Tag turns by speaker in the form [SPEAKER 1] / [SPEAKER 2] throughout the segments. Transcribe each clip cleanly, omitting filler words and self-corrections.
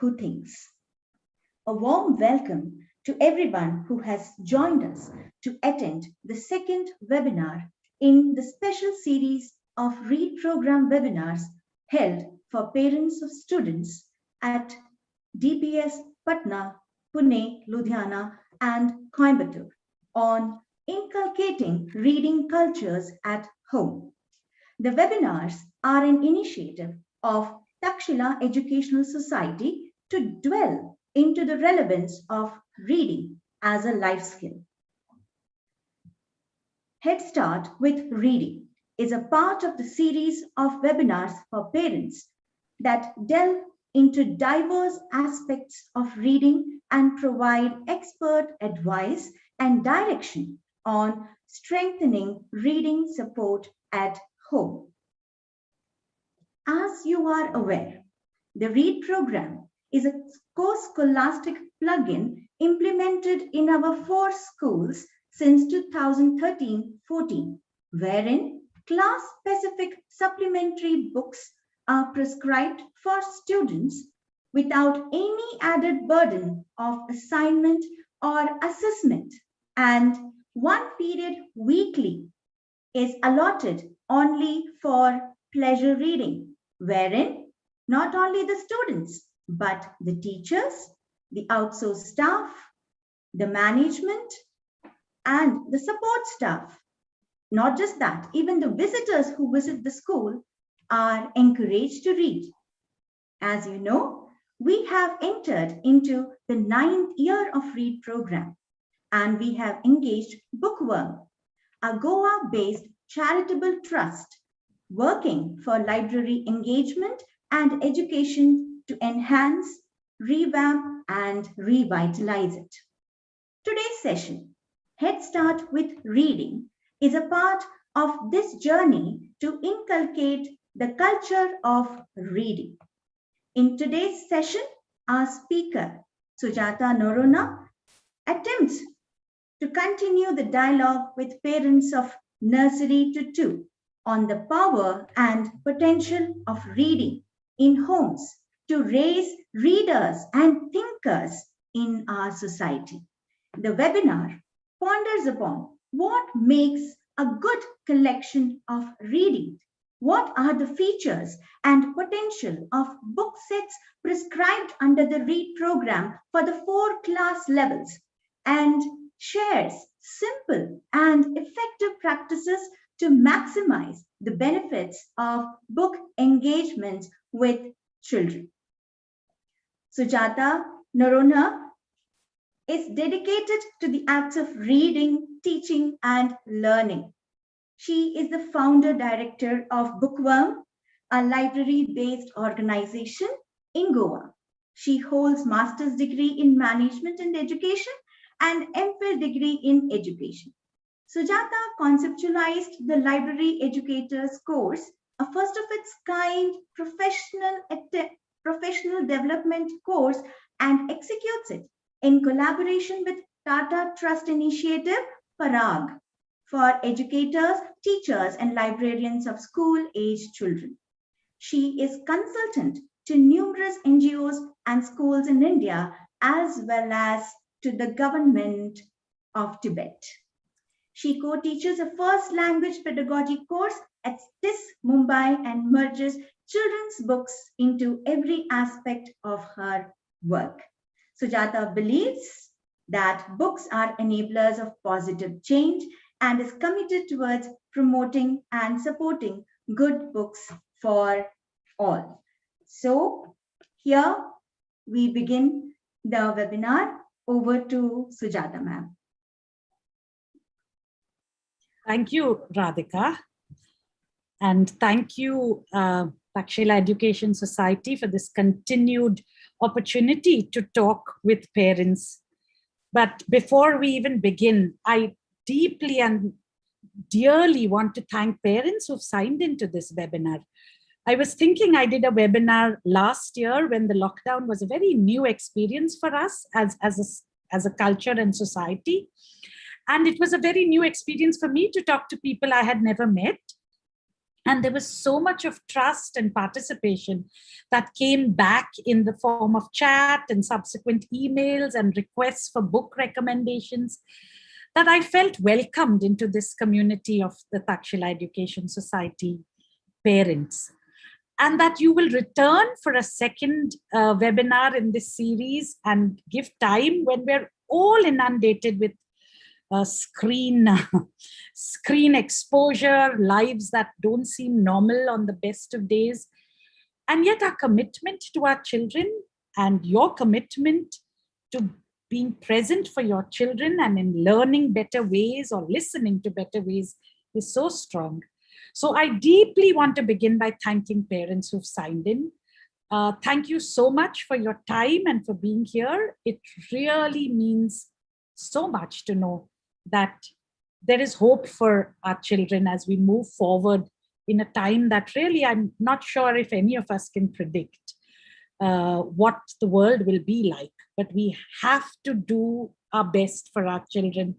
[SPEAKER 1] who thinks. A warm welcome to everyone who has joined us to attend the second webinar in the special series of READ program webinars held for parents of students at DPS Patna, Pune, Ludhiana, and Coimbatore on inculcating reading cultures at home. The webinars are an initiative of Takshila Educational Society to dwell into the relevance of reading as a life skill. Head Start with Reading is a part of the series of webinars for parents that delve into diverse aspects of reading and provide expert advice and direction on strengthening reading support at home. As you are aware, the READ program is a co-scholastic plugin implemented in our 4 schools since 2013-14, wherein class-specific supplementary books are prescribed for students without any added burden of assignment or assessment, and one period weekly is allotted only for pleasure reading, wherein not only the students, but the teachers, the outsourced staff, the management, and the support staff, not just that, even the visitors who visit the school are encouraged to read. As you know, we have entered into the 9th year of READ program, and we have engaged Bookworm, a Goa-based charitable trust working for library engagement and education to enhance, revamp, and revitalize it. Today's session, Head Start with Reading, is a part of this journey to inculcate the culture of reading. In today's session, our speaker, Sujata Noronha, attempts to continue the dialogue with parents of nursery to 2 on the power and potential of reading in homes to raise readers and thinkers in our society. The webinar ponders upon what makes a good collection of reading. What are the features and potential of book sets prescribed under the READ program for the 4 class levels, and shares simple and effective practices to maximize the benefits of book engagement with children. Sujata Noronha is dedicated to the acts of reading, teaching, and learning. She is the founder director of Bookworm, a library-based organization in Goa. She holds master's degree in management and education and MPhil degree in education. Sujata conceptualized the library educators course, a first of its kind professional development course, and executes it in collaboration with Tata Trust Initiative Parag for educators, teachers, and librarians of school-aged children. She is consultant to numerous NGOs and schools in India, as well as to the government of Tibet. She co-teaches a first language pedagogy course at TISS Mumbai and merges children's books into every aspect of her work. Sujata believes that books are enablers of positive change and is committed towards promoting and supporting good books for all. So here we begin the webinar. Over to Sujata ma'am.
[SPEAKER 2] Thank you, Radhika. And thank you, Takshila Education Society, for this continued opportunity to talk with parents. But before we even begin, I deeply and dearly want to thank parents who've signed into this webinar. I was thinking I did a webinar last year when the lockdown was a very new experience for us as a culture and society. And it was a very new experience for me to talk to people I had never met. And there was so much of trust and participation that came back in the form of chat and subsequent emails and requests for book recommendations, that I felt welcomed into this community of the Takshila Education Society parents. And that you will return for a second webinar in this series and give time when we're all inundated with screen exposure, lives that don't seem normal on the best of days. And yet our commitment to our children and your commitment to being present for your children and in learning better ways or listening to better ways is so strong. So I deeply want to begin by thanking parents who've signed in. Thank you so much for your time and for being here. It really means so much to know that there is hope for our children as we move forward in a time that really I'm not sure if any of us can predict what the world will be like, but we have to do our best for our children.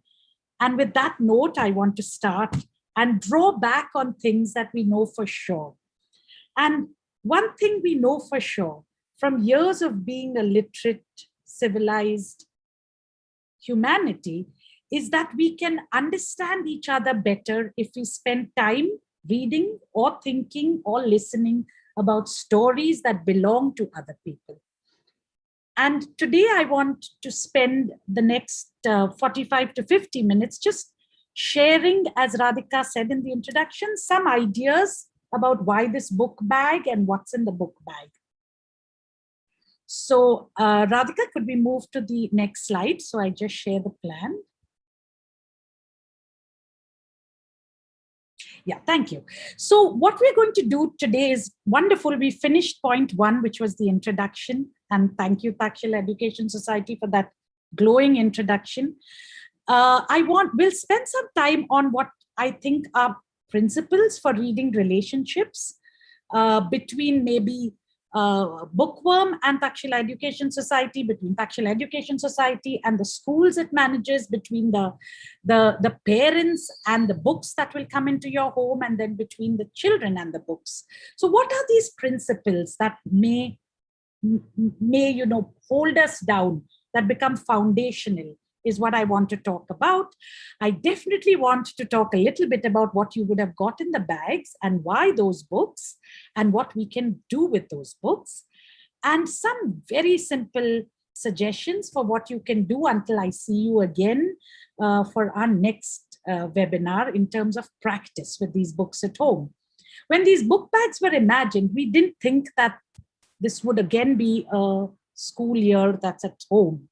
[SPEAKER 2] And with that note, I want to start and draw back on things that we know for sure. And one thing we know for sure from years of being a literate, civilized humanity is that we can understand each other better if we spend time reading or thinking or listening about stories that belong to other people. And today I want to spend the next 45 to 50 minutes just sharing, as Radhika said in the introduction, some ideas about why this book bag and what's in the book bag. So Radhika, could we move to the next slide? So I just share the plan. Yeah, thank you. So what we're going to do today is wonderful. We finished point 1, which was the introduction. And thank you, Takshila Education Society, for that glowing introduction. We'll spend some time on what I think are principles for reading relationships between maybe Bookworm and Takshila Education Society, between Takshila Education Society and the schools it manages, between the parents and the books that will come into your home, and then between the children and the books. So what are these principles that may hold us down, that become foundational, is what I want to talk about. I definitely want to talk a little bit about what you would have got in the bags and why those books and what we can do with those books, and some very simple suggestions for what you can do until I see you again for our next webinar in terms of practice with these books at home. When these book bags were imagined, we didn't think that this would again be a school year that's at home.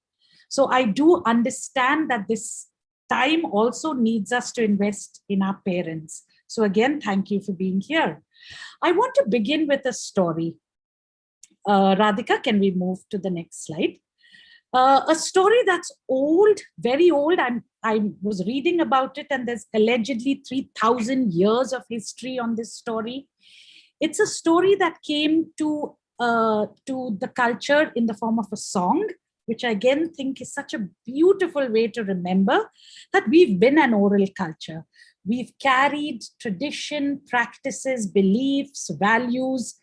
[SPEAKER 2] So I do understand that this time also needs us to invest in our parents. So again, thank you for being here. I want to begin with a story. Radhika, can we move to the next slide? A story that's old, very old. I was reading about it, and there's allegedly 3,000 years of history on this story. It's a story that came to the culture in the form of a song, which I again think is such a beautiful way to remember that we've been an oral culture. We've carried tradition, practices, beliefs, values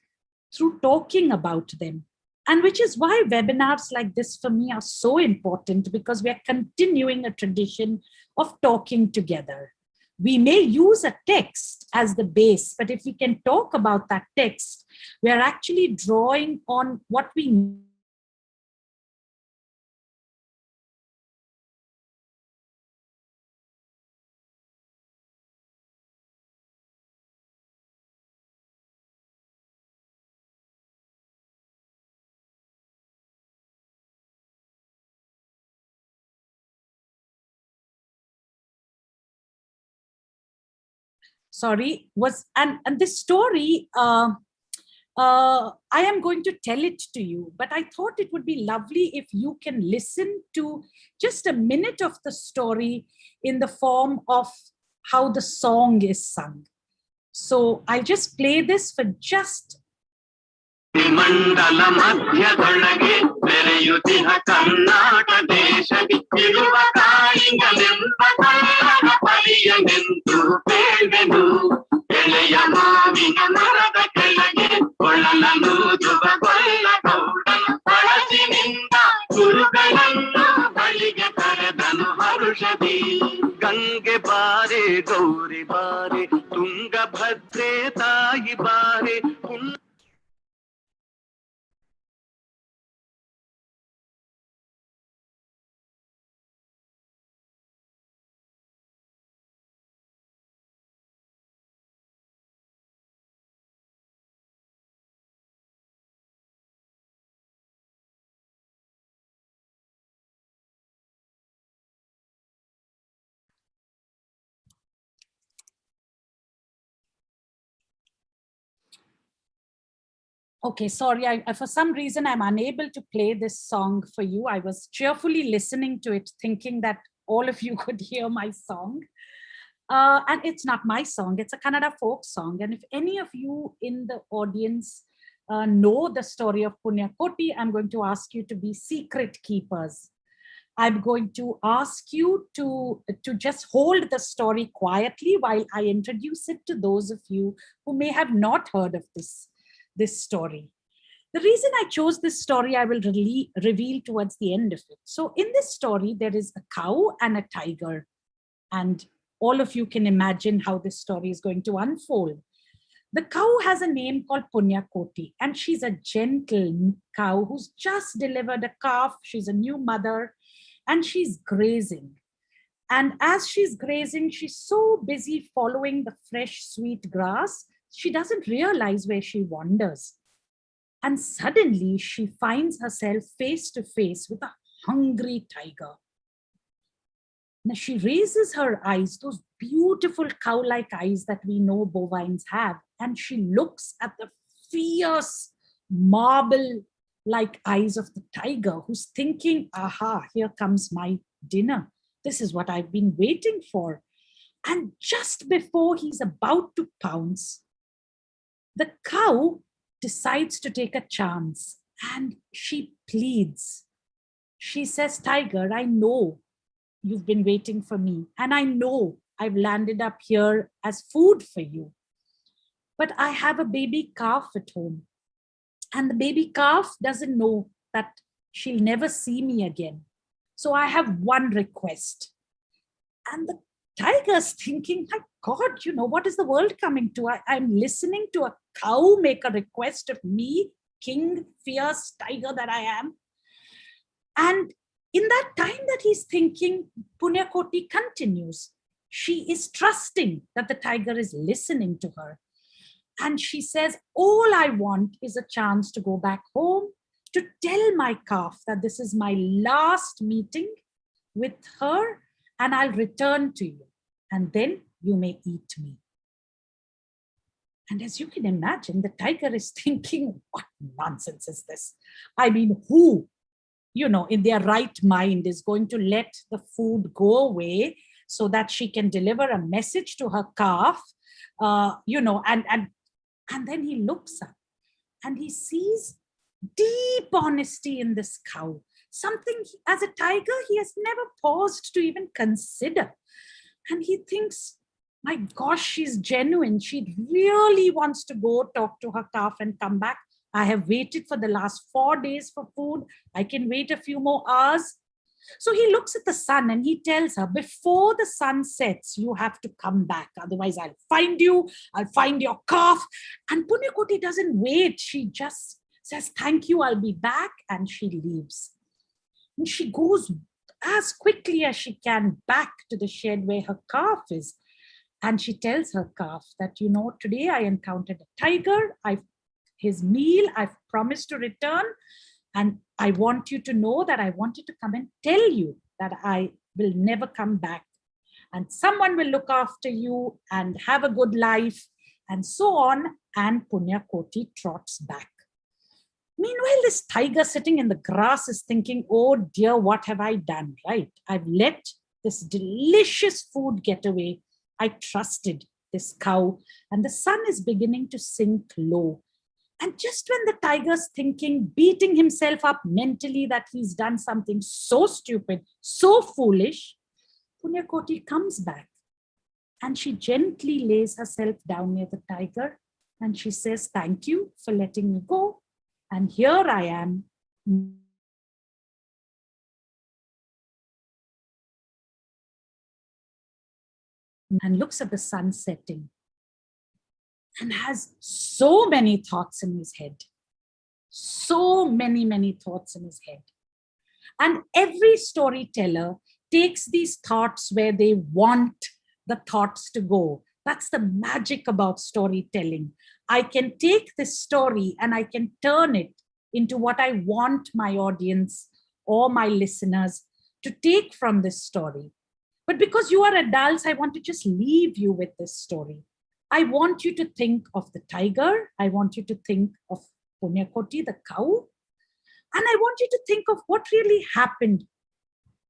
[SPEAKER 2] through talking about them. And which is why webinars like this for me are so important, because we are continuing a tradition of talking together. We may use a text as the base, but if we can talk about that text, we are actually drawing on what we and this story, I am going to tell it to you, but I thought it would be lovely if you can listen to just a minute of the story in the form of how the song is sung. So I'll just play this for just
[SPEAKER 3] ಮಂಡಲ ಮಧ್ಯದೊಳಗೆ ಬೆರೆಯುತ್ತಿಹ ಕರ್ನಾಟ ದೇಶವಿತ್ತಿರುವ ಕಾಳಿಂಗನೆಂಬ ಕನ್ನಡ ಪರಿಯನೆಂದು ಬೇಳೆನು ಎಳೆಯ ಮಾವಿನ ಗಂಗೆ ಬಾರೆ ಗೌರಿ ಬಾರೆ ತುಂಗಭದ್ರೆ ತಾಯಿ ಬಾರೆ
[SPEAKER 2] Okay, sorry, for some reason I'm unable to play this song for you. I was cheerfully listening to it, thinking that all of you could hear my song. And it's not my song, it's a Kannada folk song. And if any of you in the audience know the story of Punyakoti, I'm going to ask you to be secret keepers. I'm going to ask you to just hold the story quietly while I introduce it to those of you who may have not heard of this story. The reason I chose this story, I will reveal towards the end of it. So in this story, there is a cow and a tiger. And all of you can imagine how this story is going to unfold. The cow has a name called Punyakoti, and she's a gentle cow who's just delivered a calf. She's a new mother, and she's grazing. And as she's grazing, she's so busy following the fresh, sweet grass, she doesn't realize where she wanders. And suddenly she finds herself face to face with a hungry tiger. Now she raises her eyes, those beautiful cow-like eyes that we know bovines have, and she looks at the fierce marble-like eyes of the tiger, who's thinking, aha, here comes my dinner. This is what I've been waiting for. And just before he's about to pounce, the cow decides to take a chance and she pleads. She says, Tiger, I know you've been waiting for me, and I know I've landed up here as food for you. But I have a baby calf at home, and the baby calf doesn't know that she'll never see me again. So I have one request. And the tiger's thinking, my God, what is the world coming to? I'm listening to a cow make a request of me, king, fierce tiger that I am. And in that time that he's thinking, Punyakoti continues. She is trusting that the tiger is listening to her. And she says, all I want is a chance to go back home, to tell my calf that this is my last meeting with her, and I'll return to you, and then you may eat me. And as you can imagine, the tiger is thinking, what nonsense is this? I mean, who, in their right mind is going to let the food go away so that she can deliver a message to her calf, and then he looks up and he sees deep honesty in this cow. Something, as a tiger, he has never paused to even consider. And he thinks, my gosh, she's genuine. She really wants to go talk to her calf and come back. I have waited for the last 4 days for food. I can wait a few more hours. So he looks at the sun and he tells her, before the sun sets, you have to come back. Otherwise, I'll find you. I'll find your calf. And Punyakoti doesn't wait. She just says, thank you, I'll be back. And she leaves. And she goes as quickly as she can back to the shed where her calf is. And she tells her calf that, today I encountered a tiger. His meal, I've promised to return. And I want you to know that I wanted to come and tell you that I will never come back. And someone will look after you and have a good life, and so on. And Punyakoti trots back. Meanwhile, this tiger sitting in the grass is thinking, oh dear, what have I done, right? I've let this delicious food get away. I trusted this cow, and the sun is beginning to sink low. And just when the tiger's thinking, beating himself up mentally that he's done something so stupid, so foolish, Punyakoti comes back and she gently lays herself down near the tiger and she says, thank you for letting me go. And here I am and looks at the sun setting and has so many thoughts in his head. So many thoughts in his head. And every storyteller takes these thoughts where they want the thoughts to go. That's the magic about storytelling. I can take this story and I can turn it into what I want my audience or my listeners to take from this story. But because you are adults, I want to just leave you with this story. I want you to think of the tiger. I want you to think of Punyakoti, the cow. And I want you to think of what really happened.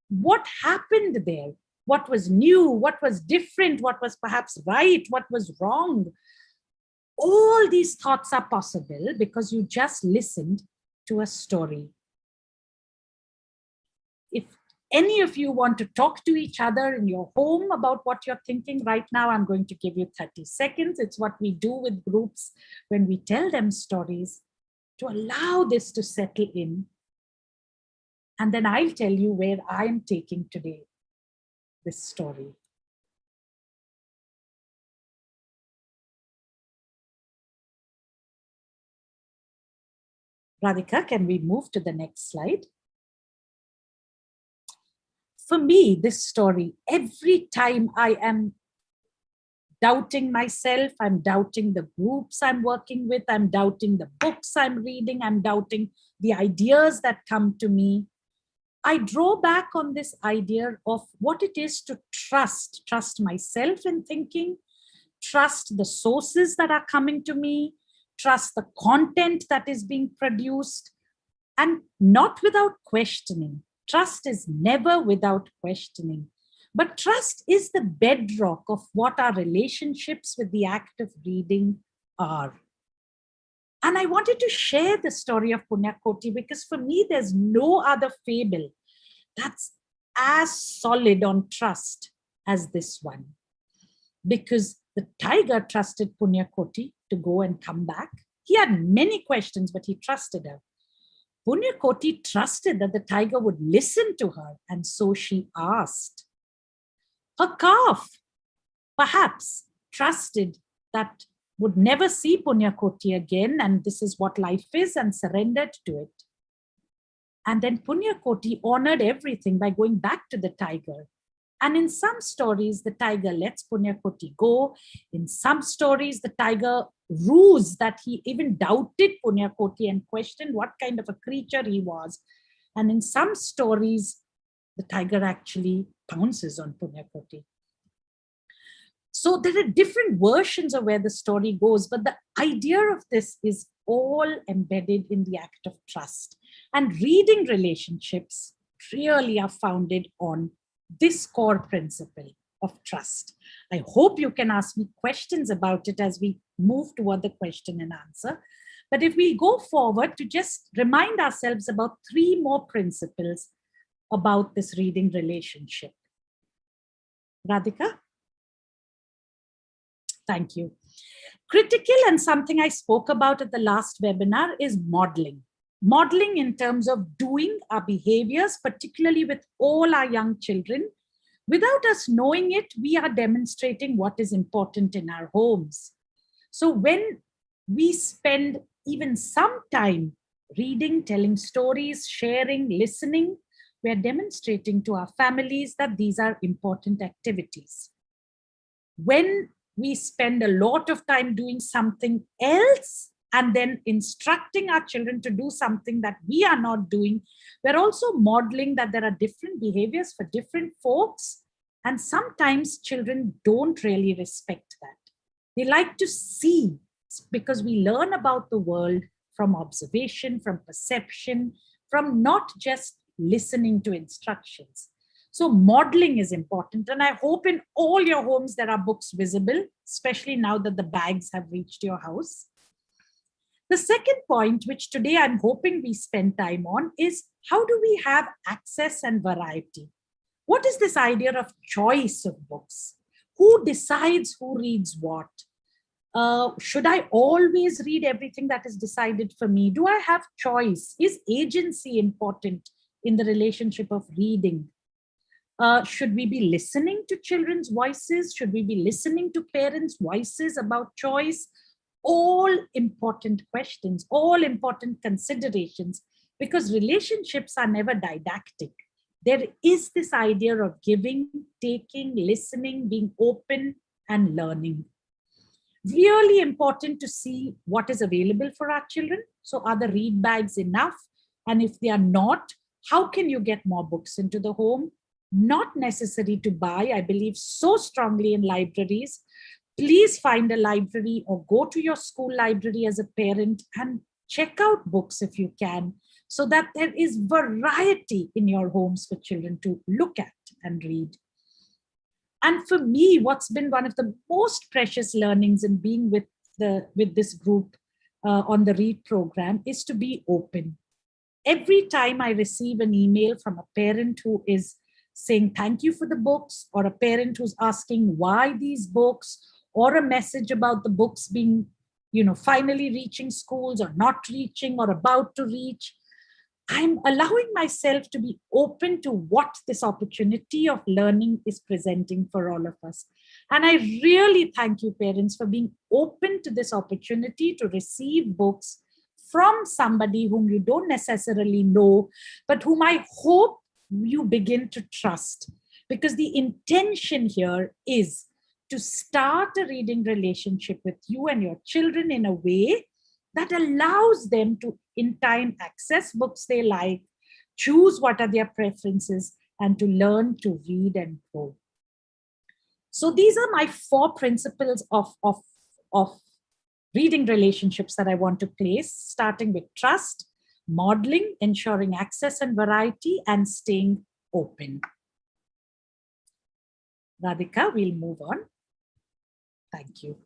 [SPEAKER 2] What happened there? What was new? What was different? What was perhaps right? What was wrong? All these thoughts are possible because you just listened to a story. If any of you want to talk to each other in your home about what you're thinking right now, I'm going to give you 30 seconds. It's what we do with groups when we tell them stories, to allow this to settle in. And then I'll tell you where I'm taking today this story. Radhika, can we move to the next slide? For me, this story, every time I am doubting myself, I'm doubting the groups I'm working with, I'm doubting the books I'm reading, I'm doubting the ideas that come to me, I draw back on this idea of what it is to trust myself in thinking, trust the sources that are coming to me, trust the content that is being produced, and not without questioning. Trust is never without questioning. But trust is the bedrock of what our relationships with the act of reading are. And I wanted to share the story of Punyakoti because for me, there's no other fable that's as solid on trust as this one. Because the tiger trusted Punyakoti to go and come back. He had many questions, but he trusted her. Punyakoti trusted that the tiger would listen to her, and so she asked. Her calf, perhaps, trusted that would never see Punyakoti again, and this is what life is, and surrendered to it. And then Punyakoti honored everything by going back to the tiger. And in some stories, the tiger lets Punyakoti go. In some stories, the tiger rues that he even doubted Punyakoti and questioned what kind of a creature he was. And in some stories, the tiger actually pounces on Punyakoti. So there are different versions of where the story goes, but the idea of this is all embedded in the act of trust. And reading relationships really are founded on this core principle of trust. I hope you can ask me questions about it as we move toward the question and answer. But if we go forward to just remind ourselves about 3 more principles about this reading relationship. Radhika? Thank you. Critical, and something I spoke about at the last webinar, is modeling. Modeling in terms of doing our behaviors, particularly with all our young children. Without us knowing it, we are demonstrating what is important in our homes. So when we spend even some time reading, telling stories, sharing, listening, we are demonstrating to our families that these are important activities. When we spend a lot of time doing something else and then instructing our children to do something that we are not doing, we're also modeling that there are different behaviors for different folks. And sometimes children don't really respect that. They like to see, because we learn about the world from observation, from perception, from not just listening to instructions. So modeling is important. And I hope in all your homes there are books visible, especially now that the bags have reached your house. The second point, which today I'm hoping we spend time on, is how do we have access and variety? What is this idea of choice of books? Who decides who reads what? Should I always read everything that is decided for me? Do I have choice? Is agency important in the relationship of reading? Should we be listening to children's voices? Should we be listening to parents' voices about choice? All important questions, all important considerations, because relationships are never didactic. There is this idea of giving, taking, listening, being open, and learning. Really important to see what is available for our children. So are the read bags enough? And if they are not, how can you get more books into the home? Not necessary to buy. I believe so strongly in libraries. Please find a library or go to your school library as a parent and check out books if you can, so that there is variety in your homes for children to look at and read. And for me, what's been one of the most precious learnings in being with this group on the READ program is to be open. Every time I receive an email from a parent who is saying thank you for the books, or a parent who's asking why these books, or a message about the books being, finally reaching schools or not reaching or about to reach, I'm allowing myself to be open to what this opportunity of learning is presenting for all of us. And I really thank you, parents, for being open to this opportunity to receive books from somebody whom you don't necessarily know, but whom I hope you begin to trust. Because the intention here is to start a reading relationship with you and your children in a way that allows them to, in time, access books they like, choose what are their preferences, and to learn to read and grow. So these are my 4 principles of reading relationships that I want to place, starting with trust, modeling, ensuring access and variety, and staying open. Radhika, we'll move on. Thank you.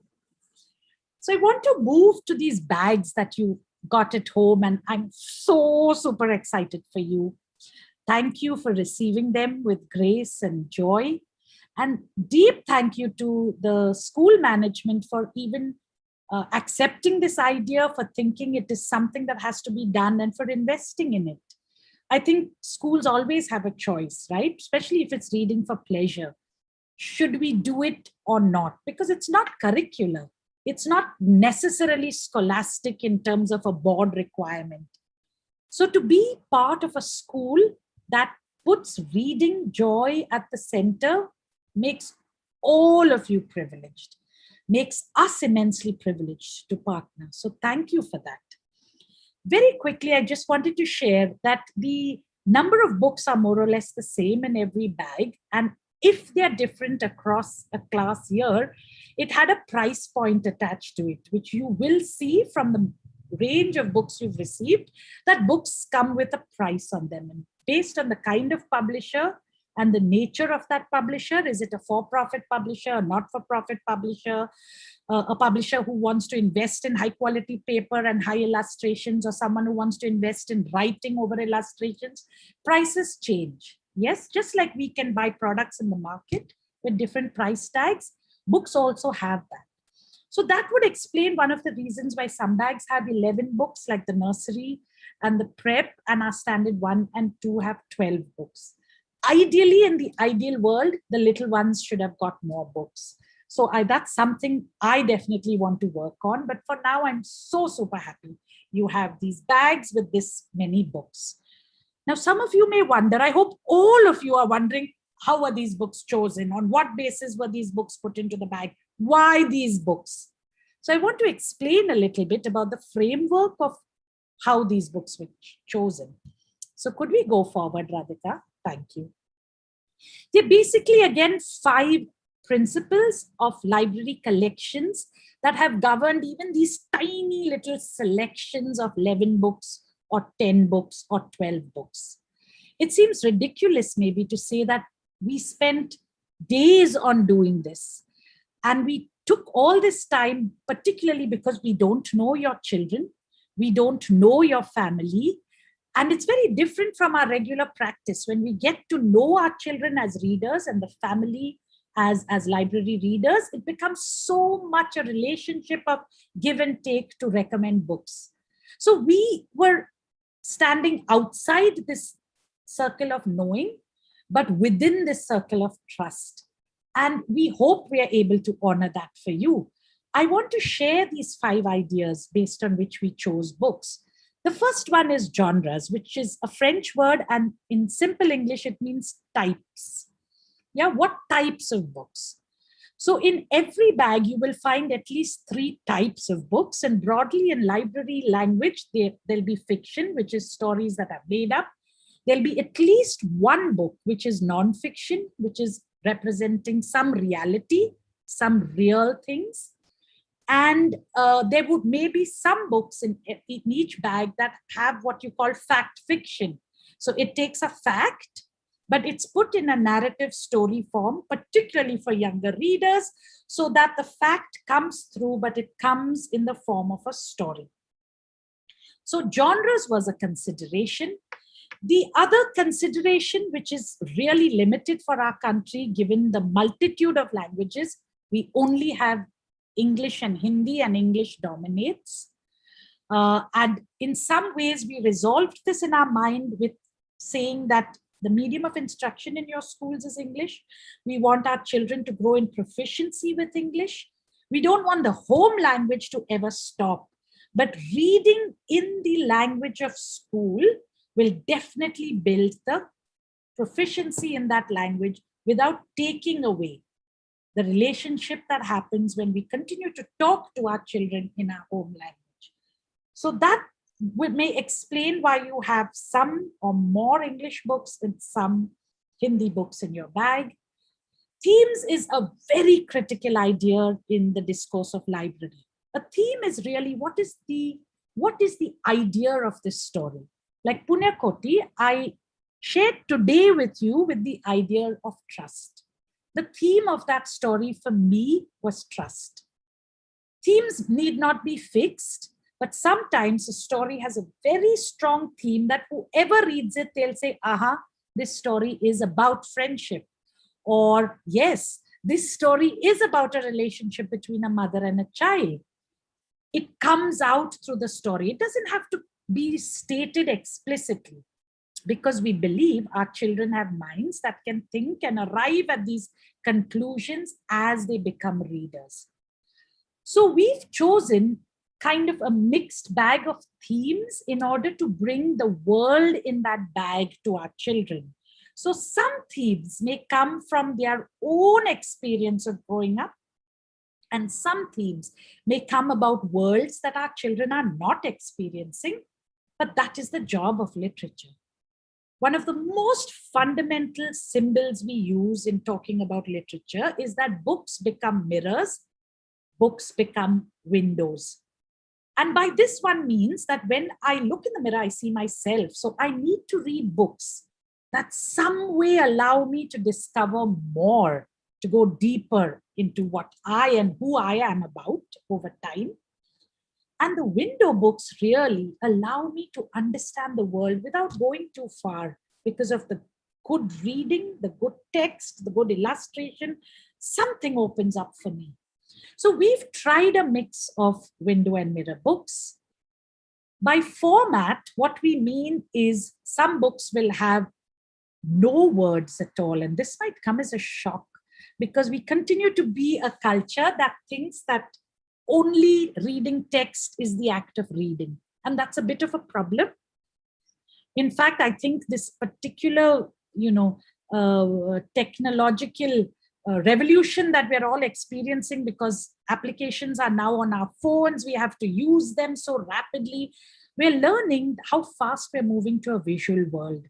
[SPEAKER 2] So I want to move to these bags that you got at home, and I'm so super excited for you. Thank you for receiving them with grace and joy. And deep thank you to the school management for even accepting this idea, for thinking it is something that has to be done, and for investing in it. I think schools always have a choice, right? Especially if it's reading for pleasure. Should we do it or not? Because it's not curricular. It's not necessarily scholastic in terms of a board requirement. So to be part of a school that puts reading joy at the center makes all of you privileged, makes us immensely privileged to partner. So thank you for that. Very quickly, I just wanted to share that the number of books are more or less the same in every bag. And if they're different across a class year, it had a price point attached to it, which you will see from the range of books you've received, that books come with a price on them. And based on the kind of publisher and the nature of that publisher, is it a for-profit publisher, a not-for-profit publisher, a publisher who wants to invest in high-quality paper and high illustrations, or someone who wants to invest in writing over illustrations, prices change. Yes, just like we can buy products in the market with different price tags, books also have that. So that would explain one of the reasons why some bags have 11 books, like the nursery and the prep, and our standard 1 and 2 have 12 books. Ideally, in the ideal world, the little ones should have got more books. So that's something I definitely want to work on. But for now, I'm so super happy you have these bags with this many books. Now, some of you may wonder, I hope all of you are wondering, how were these books chosen? On what basis were these books put into the bag? Why these books? So I want to explain a little bit about the framework of how these books were chosen. So could we go forward, Radhika? Thank you. They're basically, again, 5 principles of library collections that have governed even these tiny little selections of 11 books or 10 books or 12 books. It seems ridiculous maybe to say that we spent days on doing this. And we took all this time, particularly because we don't know your children, we don't know your family. And it's very different from our regular practice. When we get to know our children as readers and the family as library readers, it becomes so much a relationship of give and take to recommend books. So we were standing outside this circle of knowing, but within this circle of trust. And we hope we are able to honor that for you. I want to share these 5 ideas based on which we chose books. The first one is genres, which is a French word, and in simple English, it means types. Yeah, what types of books? So in every bag, you will find at least 3 types of books, and broadly in library language, there'll be fiction, which is stories that are made up. There'll be at least 1 book, which is non-fiction, which is representing some reality, some real things. And there would maybe some books in each bag that have what you call fact fiction. So it takes a fact, but it's put in a narrative story form, particularly for younger readers, so that the fact comes through, but it comes in the form of a story. So genres was a consideration. The other consideration, which is really limited for our country, given the multitude of languages, we only have English and Hindi, and English dominates. And in some ways, we resolved this in our mind with saying that the medium of instruction in your schools is English. We want our children to grow in proficiency with English. We don't want the home language to ever stop. But reading in the language of school will definitely build the proficiency in that language without taking away the relationship that happens when we continue to talk to our children in our home language. So that may explain why you have some or more English books and some Hindi books in your bag. Themes is a very critical idea in the discourse of library. A theme is really what is the idea of this story. Like Punyakoti, I shared today with you with the idea of trust. The theme of that story for me was trust. Themes need not be fixed, but sometimes a story has a very strong theme that whoever reads it, they'll say, aha, this story is about friendship. Or yes, this story is about a relationship between a mother and a child. It comes out through the story. It doesn't have to be stated explicitly, because we believe our children have minds that can think and arrive at these conclusions as they become readers. So we've chosen kind of a mixed bag of themes in order to bring the world in that bag to our children. So some themes may come from their own experience of growing up, and some themes may come about worlds that our children are not experiencing, but that is the job of literature. One of the most fundamental symbols we use in talking about literature is that books become mirrors, books become windows. And by this one means that when I look in the mirror, I see myself. So I need to read books that some way allow me to discover more, to go deeper into what I and who I am about over time. And the window books really allow me to understand the world without going too far, because of the good reading, the good text, the good illustration, something opens up for me. So we've tried a mix of window and mirror books. By format, what we mean is some books will have no words at all. And this might come as a shock, because we continue to be a culture that thinks that only reading text is the act of reading. And that's a bit of a problem. In fact, I think this particular, technological revolution that we're all experiencing, because applications are now on our phones, we have to use them so rapidly. We're learning how fast we're moving to a visual world,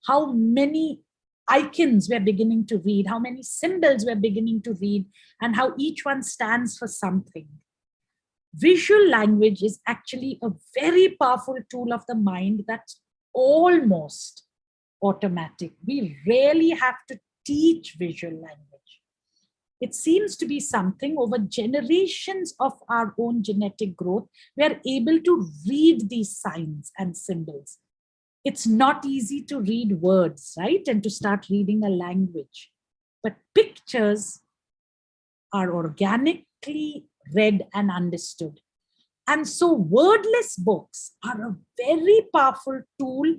[SPEAKER 2] how many icons we're beginning to read, how many symbols we're beginning to read, and how each one stands for something. Visual language is actually a very powerful tool of the mind that's almost automatic. We rarely have to teach visual language. It seems to be something over generations of our own genetic growth, we are able to read these signs and symbols. It's not easy to read words, right? And to start reading a language. But pictures are organically read and understood. And so wordless books are a very powerful tool,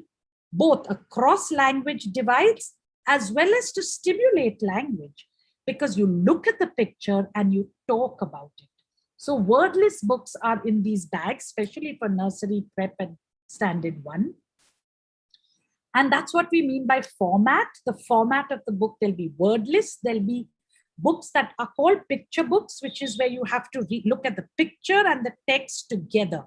[SPEAKER 2] both across language divides as well as to stimulate language, because you look at the picture and you talk about it. So wordless books are in these bags, especially for nursery, prep, and standard 1. And that's what we mean by format. The format of the book, there'll be wordless, there'll be books that are called picture books, which is where you have to look at the picture and the text together.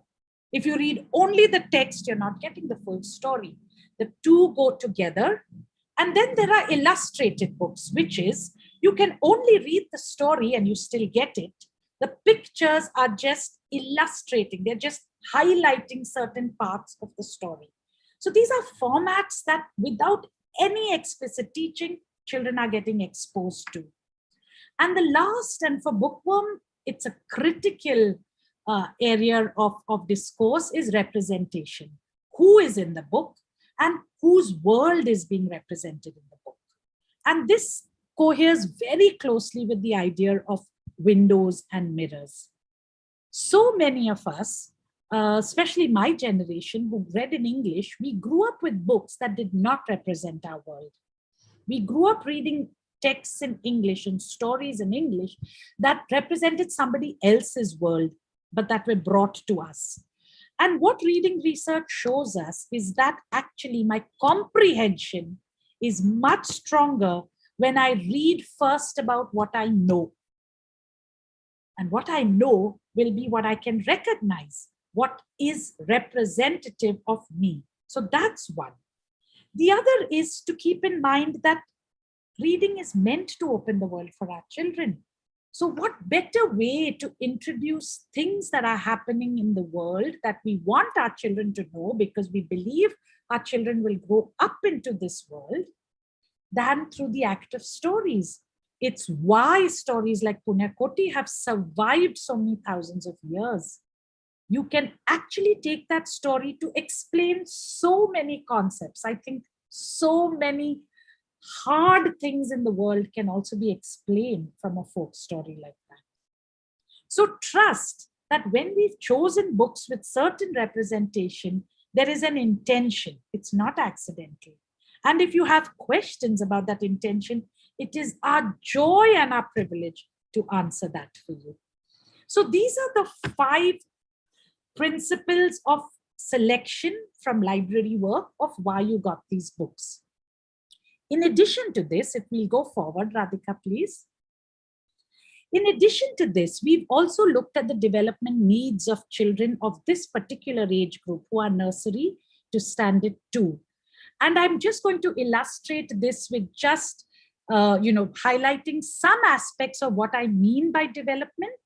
[SPEAKER 2] If you read only the text, you're not getting the full story. The two go together. And then there are illustrated books, which is you can only read the story and you still get it. The pictures are just illustrating. They're just highlighting certain parts of the story. So these are formats that without any explicit teaching, children are getting exposed to. And the last, and for Bookworm, it's a critical area of discourse, is representation. Who is in the book and whose world is being represented in the book. And this coheres very closely with the idea of windows and mirrors. So many of us, especially my generation who read in English, we grew up with books that did not represent our world. We grew up reading texts in English and stories in English that represented somebody else's world, but that were brought to us. And what reading research shows us is that actually my comprehension is much stronger when I read first about what I know. And what I know will be what I can recognize, what is representative of me. So that's one. The other is to keep in mind that reading is meant to open the world for our children. So what better way to introduce things that are happening in the world that we want our children to know, because we believe our children will grow up into this world, than through the act of stories. It's why stories like Punyakoti have survived so many thousands of years. You can actually take that story to explain so many concepts. I think so many hard things in the world can also be explained from a folk story like that. So trust that when we've chosen books with certain representation, there is an intention. It's not accidental. And if you have questions about that intention, it is our joy and our privilege to answer that for you. So these are the 5 principles of selection from library work of why you got these books. In addition to this, if we go forward, Radhika, please. In addition to this, we've also looked at the development needs of children of this particular age group who are nursery to standard 2. And I'm just going to illustrate this with just, highlighting some aspects of what I mean by development,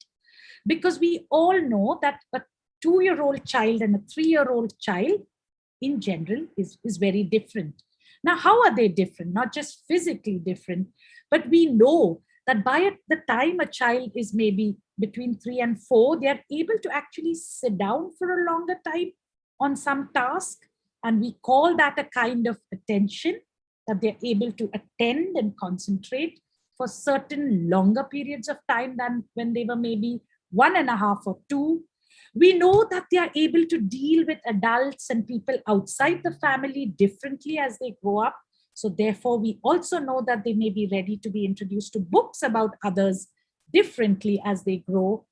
[SPEAKER 2] because we all know that a 2-year-old child and a 3-year-old child in general is very different. Now, how are they different? Not just physically different, but we know that by the time a child is maybe between 3 and 4, they are able to actually sit down for a longer time on some task. And we call that a kind of attention, that they're able to attend and concentrate for certain longer periods of time than when they were maybe 1.5 or 2. We know that they are able to deal with adults and people outside the family differently as they grow up. So therefore, we also know that they may be ready to be introduced to books about others differently as they grow.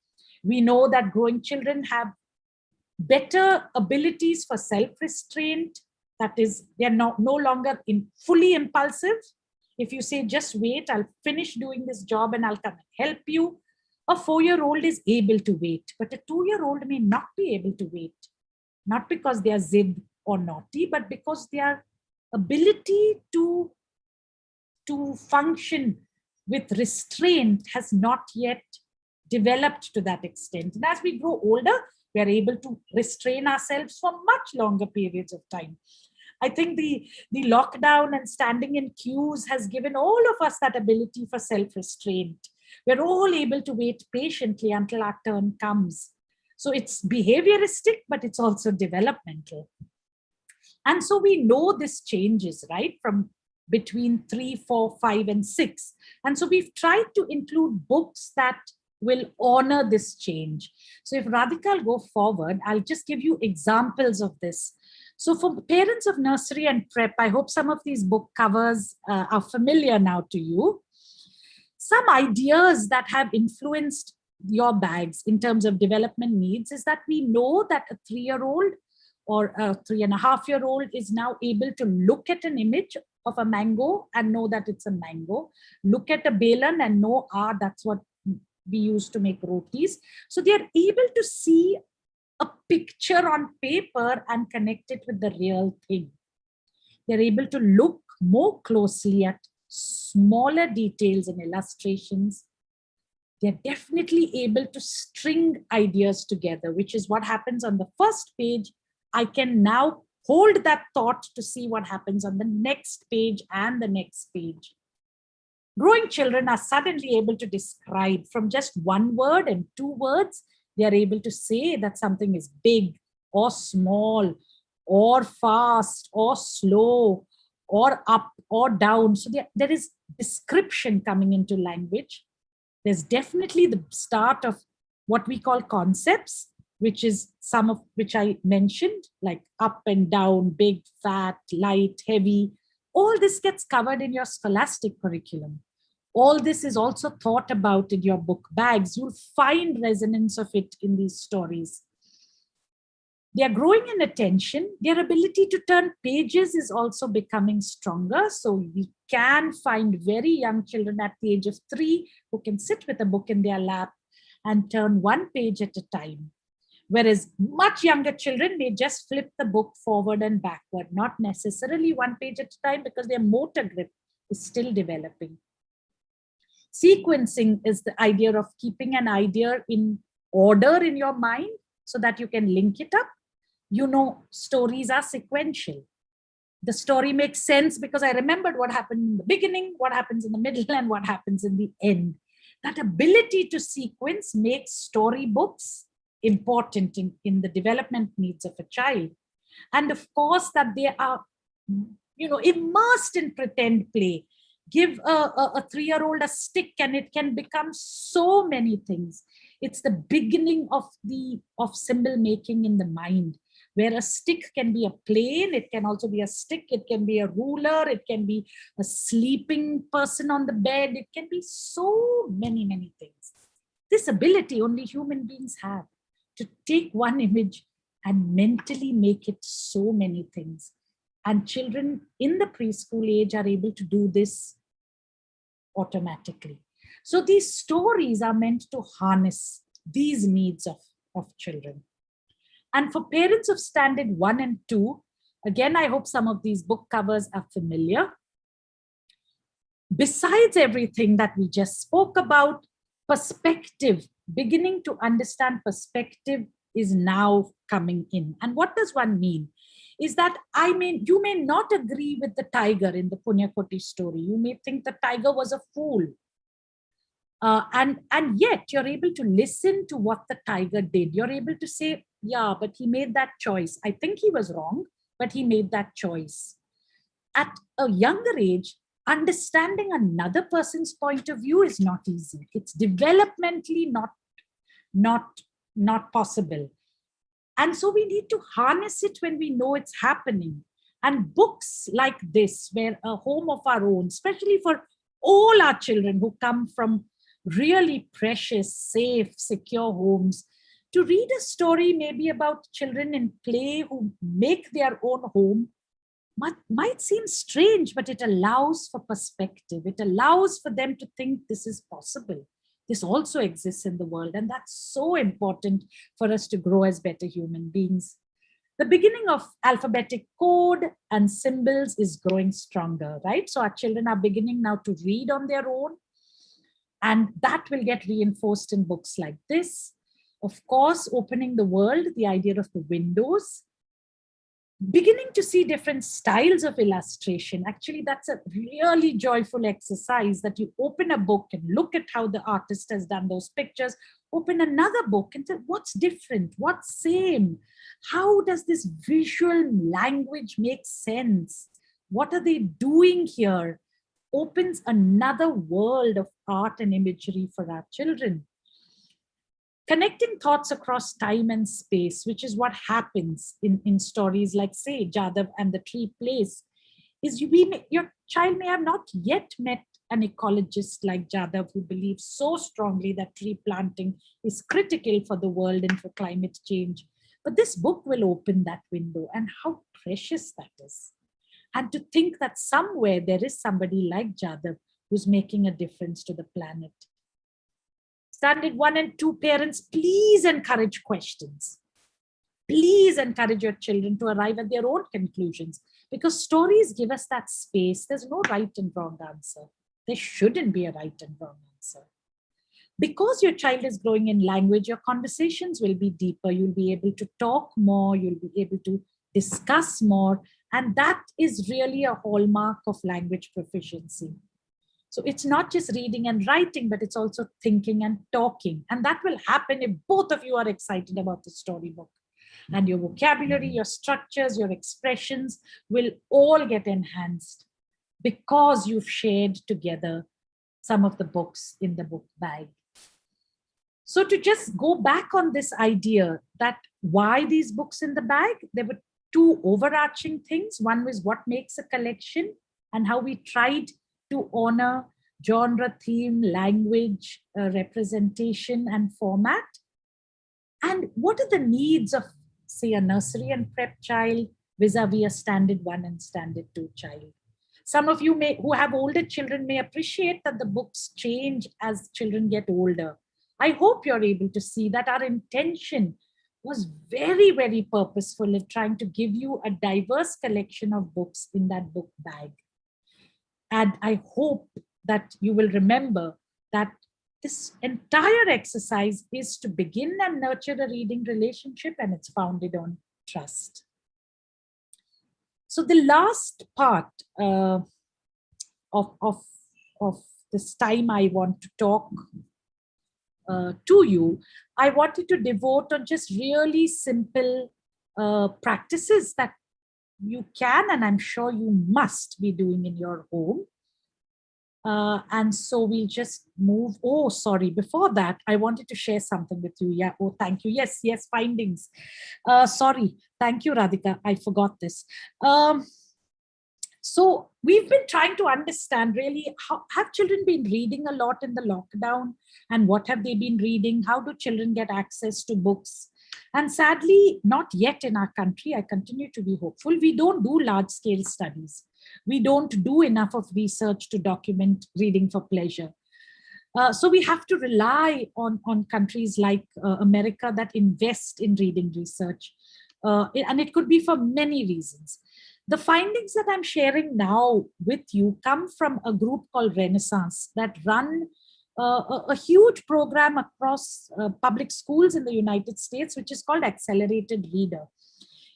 [SPEAKER 2] We know that growing children have better abilities for self-restraint. That is, they're no longer fully impulsive. If you say, just wait, I'll finish doing this job and I'll come and help you. A 4-year-old is able to wait, but a 2-year-old may not be able to wait. Not because they are zid or naughty, but because their ability to function with restraint has not yet developed to that extent. And as we grow older, we are able to restrain ourselves for much longer periods of time. I think the lockdown and standing in queues has given all of us that ability for self-restraint. We're all able to wait patiently until our turn comes. So it's behavioristic, but it's also developmental. And so we know this changes, right, from between 3, 4, 5, and 6. And so we've tried to include books that will honor this change. So if Radhika will go forward, I'll just give you examples of this. So for parents of nursery and prep, I hope some of these book covers are familiar now to you. Some ideas that have influenced your bags in terms of development needs is that we know that a 3-year-old or a 3.5-year-old is now able to look at an image of a mango and know that it's a mango, look at a balan and know, that's what we use to make rotis. So they're able to see a picture on paper and connect it with the real thing. They're able to look more closely at smaller details and illustrations. They're definitely able to string ideas together, which is what happens on the first page. I can now hold that thought to see what happens on the next page and the next page. Growing children are suddenly able to describe from just one word and 2 words. They are able to say that something is big or small or fast or slow or up or down. So there is description coming into language. There's definitely the start of what we call concepts, which is some of which I mentioned, like up and down, big, fat, light, heavy. All this gets covered in your scholastic curriculum. All this is also thought about in your book bags. You'll find resonance of it in these stories. They are growing in attention. Their ability to turn pages is also becoming stronger. So we can find very young children at the age of 3 who can sit with a book in their lap and turn 1 page at a time. Whereas much younger children may just flip the book forward and backward, not necessarily 1 page at a time because their motor grip is still developing. Sequencing is the idea of keeping an idea in order in your mind so that you can link it up. You know, stories are sequential. The story makes sense because I remembered what happened in the beginning, what happens in the middle, and what happens in the end. That ability to sequence makes storybooks important in the development needs of a child. And of course, that they are, immersed in pretend play. Give a 3-year-old a stick and it can become so many things. It's the beginning of symbol making in the mind, where a stick can be a plane, it can also be a stick, it can be a ruler, it can be a sleeping person on the bed, it can be so many, many things. This ability only human beings have, to take one image and mentally make it so many things. And children in the preschool age are able to do this automatically. So these stories are meant to harness these needs of children. And for parents of standard 1 and 2, again, I hope some of these book covers are familiar. Besides everything that we just spoke about, perspective, beginning to understand perspective is now coming in. And what does one mean? Is that you may not agree with the tiger in the Punyakoti story. You may think the tiger was a fool. And yet you're able to listen to what the tiger did. You're able to say, yeah, but he made that choice. I think he was wrong, but he made that choice. At a younger age, understanding another person's point of view is not easy. It's developmentally not possible. And so we need to harness it when we know it's happening. And books like this, where a home of our own, especially for all our children who come from really precious, safe, secure homes, to read a story maybe about children in play who make their own home might seem strange, but it allows for perspective. It allows for them to think this is possible. This also exists in the world. And that's so important for us to grow as better human beings. The beginning of alphabetic code and symbols is growing stronger, right? So our children are beginning now to read on their own. And that will get reinforced in books like this. Of course, opening the world, the idea of the windows. Beginning to see different styles of illustration. Actually, that's a really joyful exercise, that you open a book and look at how the artist has done those pictures, open another book and say, what's different? What's same? How does this visual language make sense? What are they doing here? Opens another world of art and imagery for our children. Connecting thoughts across time and space, which is what happens in stories like, say, Jadav and the Tree Place, is your child may have not yet met an ecologist like Jadav who believes so strongly that tree planting is critical for the world and for climate change. But this book will open that window, and how precious that is. And to think that somewhere there is somebody like Jadav who's making a difference to the planet. Standard 1 and 2 parents, please encourage questions. Please encourage your children to arrive at their own conclusions, because stories give us that space. There's no right and wrong answer. There shouldn't be a right and wrong answer. Because your child is growing in language, your conversations will be deeper. You'll be able to talk more. You'll be able to discuss more. And that is really a hallmark of language proficiency. So it's not just reading and writing, but it's also thinking and talking. And that will happen if both of you are excited about the storybook. And your vocabulary, your structures, your expressions will all get enhanced because you've shared together some of the books in the book bag. So to just go back on this idea that why these books in the bag, there were two overarching things. One was what makes a collection and how we tried to honor genre, theme, language, representation, and format. And what are the needs of, say, a nursery and prep child vis-a-vis a standard 1 and standard 2 child? Some of you who have older children may appreciate that the books change as children get older. I hope you're able to see that our intention was very, very purposeful in trying to give you a diverse collection of books in that book bag. And I hope that you will remember that this entire exercise is to begin and nurture a reading relationship, and it's founded on trust. So the last part of this time I want to talk to you, I wanted to devote on just really simple practices that you can, and I'm sure you must be doing in your home. And so we'll just move. Oh, sorry. Before that, I wanted to share something with you. Yeah. Oh, thank you. Yes, findings. Sorry. Thank you, Radhika. I forgot this. So we've been trying to understand really how have children been reading a lot in the lockdown, and what have they been reading? How do children get access to books? And sadly, not yet in our country. I continue to be hopeful. We don't do large-scale studies. We don't do enough of research to document reading for pleasure. So we have to rely on countries like America that invest in reading research. And it could be for many reasons. The findings that I'm sharing now with you come from a group called Renaissance that run a huge program across public schools in the United States, which is called Accelerated Reader.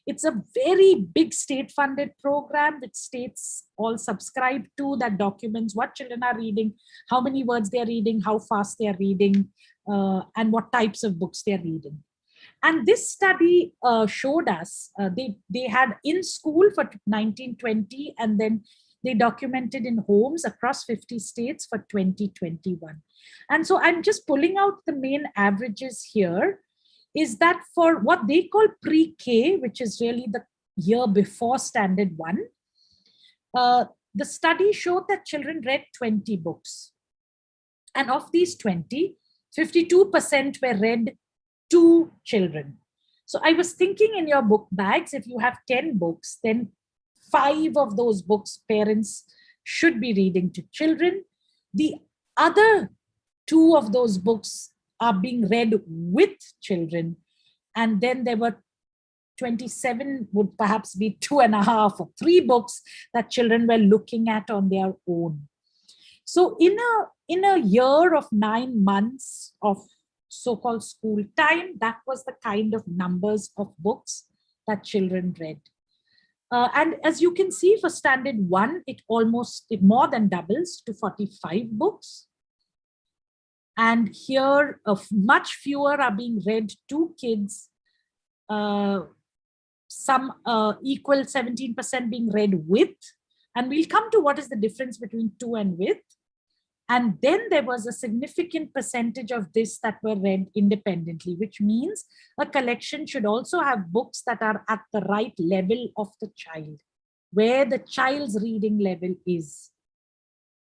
[SPEAKER 2] It's a very big state-funded program that states all subscribe to, that documents what children are reading, how many words they're reading, how fast they're reading, and what types of books they're reading. And this study showed us, they had in school for 1920, and then they documented in homes across 50 states for 2021. And so I'm just pulling out the main averages here, is that for what they call pre-K, which is really the year before standard 1, the study showed that children read 20 books. And of these 20, 52% were read to children. So I was thinking in your book bags, if you have 10 books, then 5 of those books parents should be reading to children. The other 2 of those books are being read with children. And then there were 27 would perhaps be 2.5 or 3 books that children were looking at on their own. So in a year of 9 months of so-called school time, that was the kind of numbers of books that children read. And as you can see for standard 1, it more than doubles to 45 books. And here, much fewer are being read to kids. Some equal 17% being read with. And we'll come to what is the difference between to and with. And then there was a significant percentage of this that were read independently, which means a collection should also have books that are at the right level of the child, where the child's reading level is.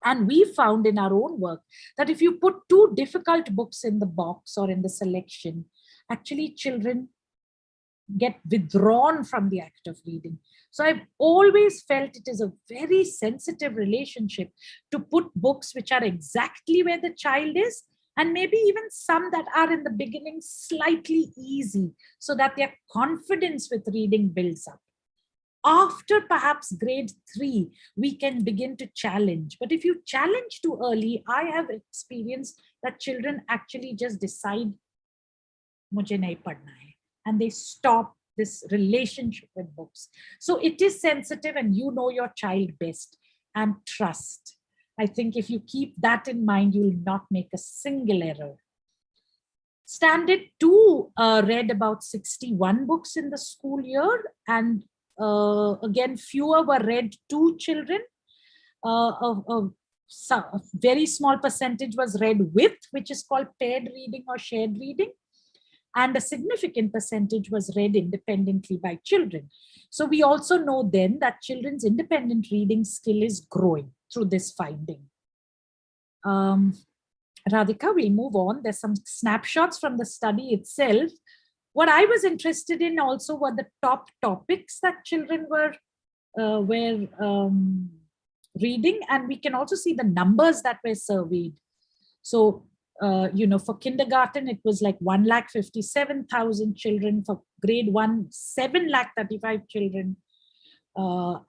[SPEAKER 2] And we found in our own work that if you put too difficult books in the box or in the selection, actually children get withdrawn from the act of reading. So I've always felt it is a very sensitive relationship to put books which are exactly where the child is, and maybe even some that are in the beginning slightly easy, so that their confidence with reading builds up. After perhaps grade 3, we can begin to challenge. But if you challenge too early, I have experienced that children actually just decide, mujhe nahi padhna hai, and they stop this relationship with books. So it is sensitive, and you know your child best, and trust. I think if you keep that in mind, you will not make a single error. Standard 2 read about 61 books in the school year, and again, fewer were read to children. A very small percentage was read with, which is called paired reading or shared reading. And a significant percentage was read independently by children. So we also know then that children's independent reading skill is growing through this finding. Radhika, we'll move on. There's some snapshots from the study itself. What I was interested in also were the top topics that children were reading, and we can also see the numbers that were surveyed. So, for kindergarten, it was like 1,57,000 children. For grade 1, 7,35,000 children.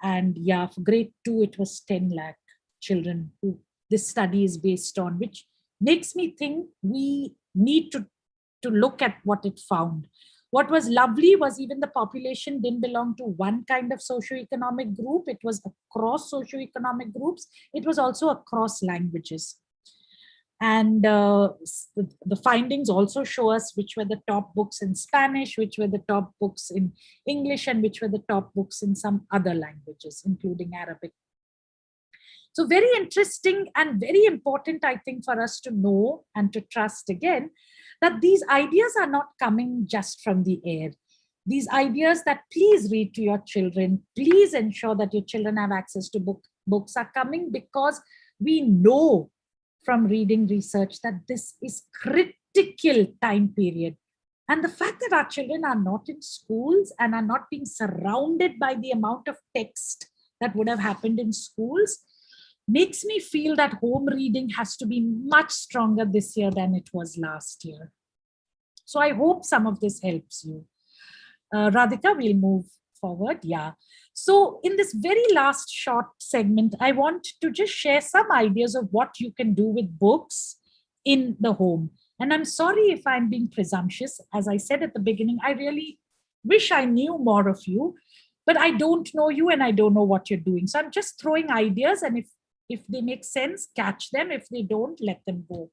[SPEAKER 2] And yeah, for grade 2, it was 10 lakh children who this study is based on, which makes me think we need to look at what it found. What was lovely was even the population didn't belong to one kind of socioeconomic group. It was across socioeconomic groups. It was also across languages. And the findings also show us which were the top books in Spanish, which were the top books in English, and which were the top books in some other languages, including Arabic. So very interesting and very important, I think, for us to know and to trust again, that these ideas are not coming just from the air. These ideas that please read to your children, please ensure that your children have access to books are coming because we know from reading research that this is critical time period. And the fact that our children are not in schools and are not being surrounded by the amount of text that would have happened in schools makes me feel that home reading has to be much stronger this year than it was last year. So I hope some of this helps you. Radhika, we'll move forward. Yeah. So in this very last short segment, I want to just share some ideas of what you can do with books in the home. And I'm sorry if I'm being presumptuous. As I said at the beginning, I really wish I knew more of you, but I don't know you and I don't know what you're doing. So I'm just throwing ideas, and if they make sense, catch them. If they don't, let them go.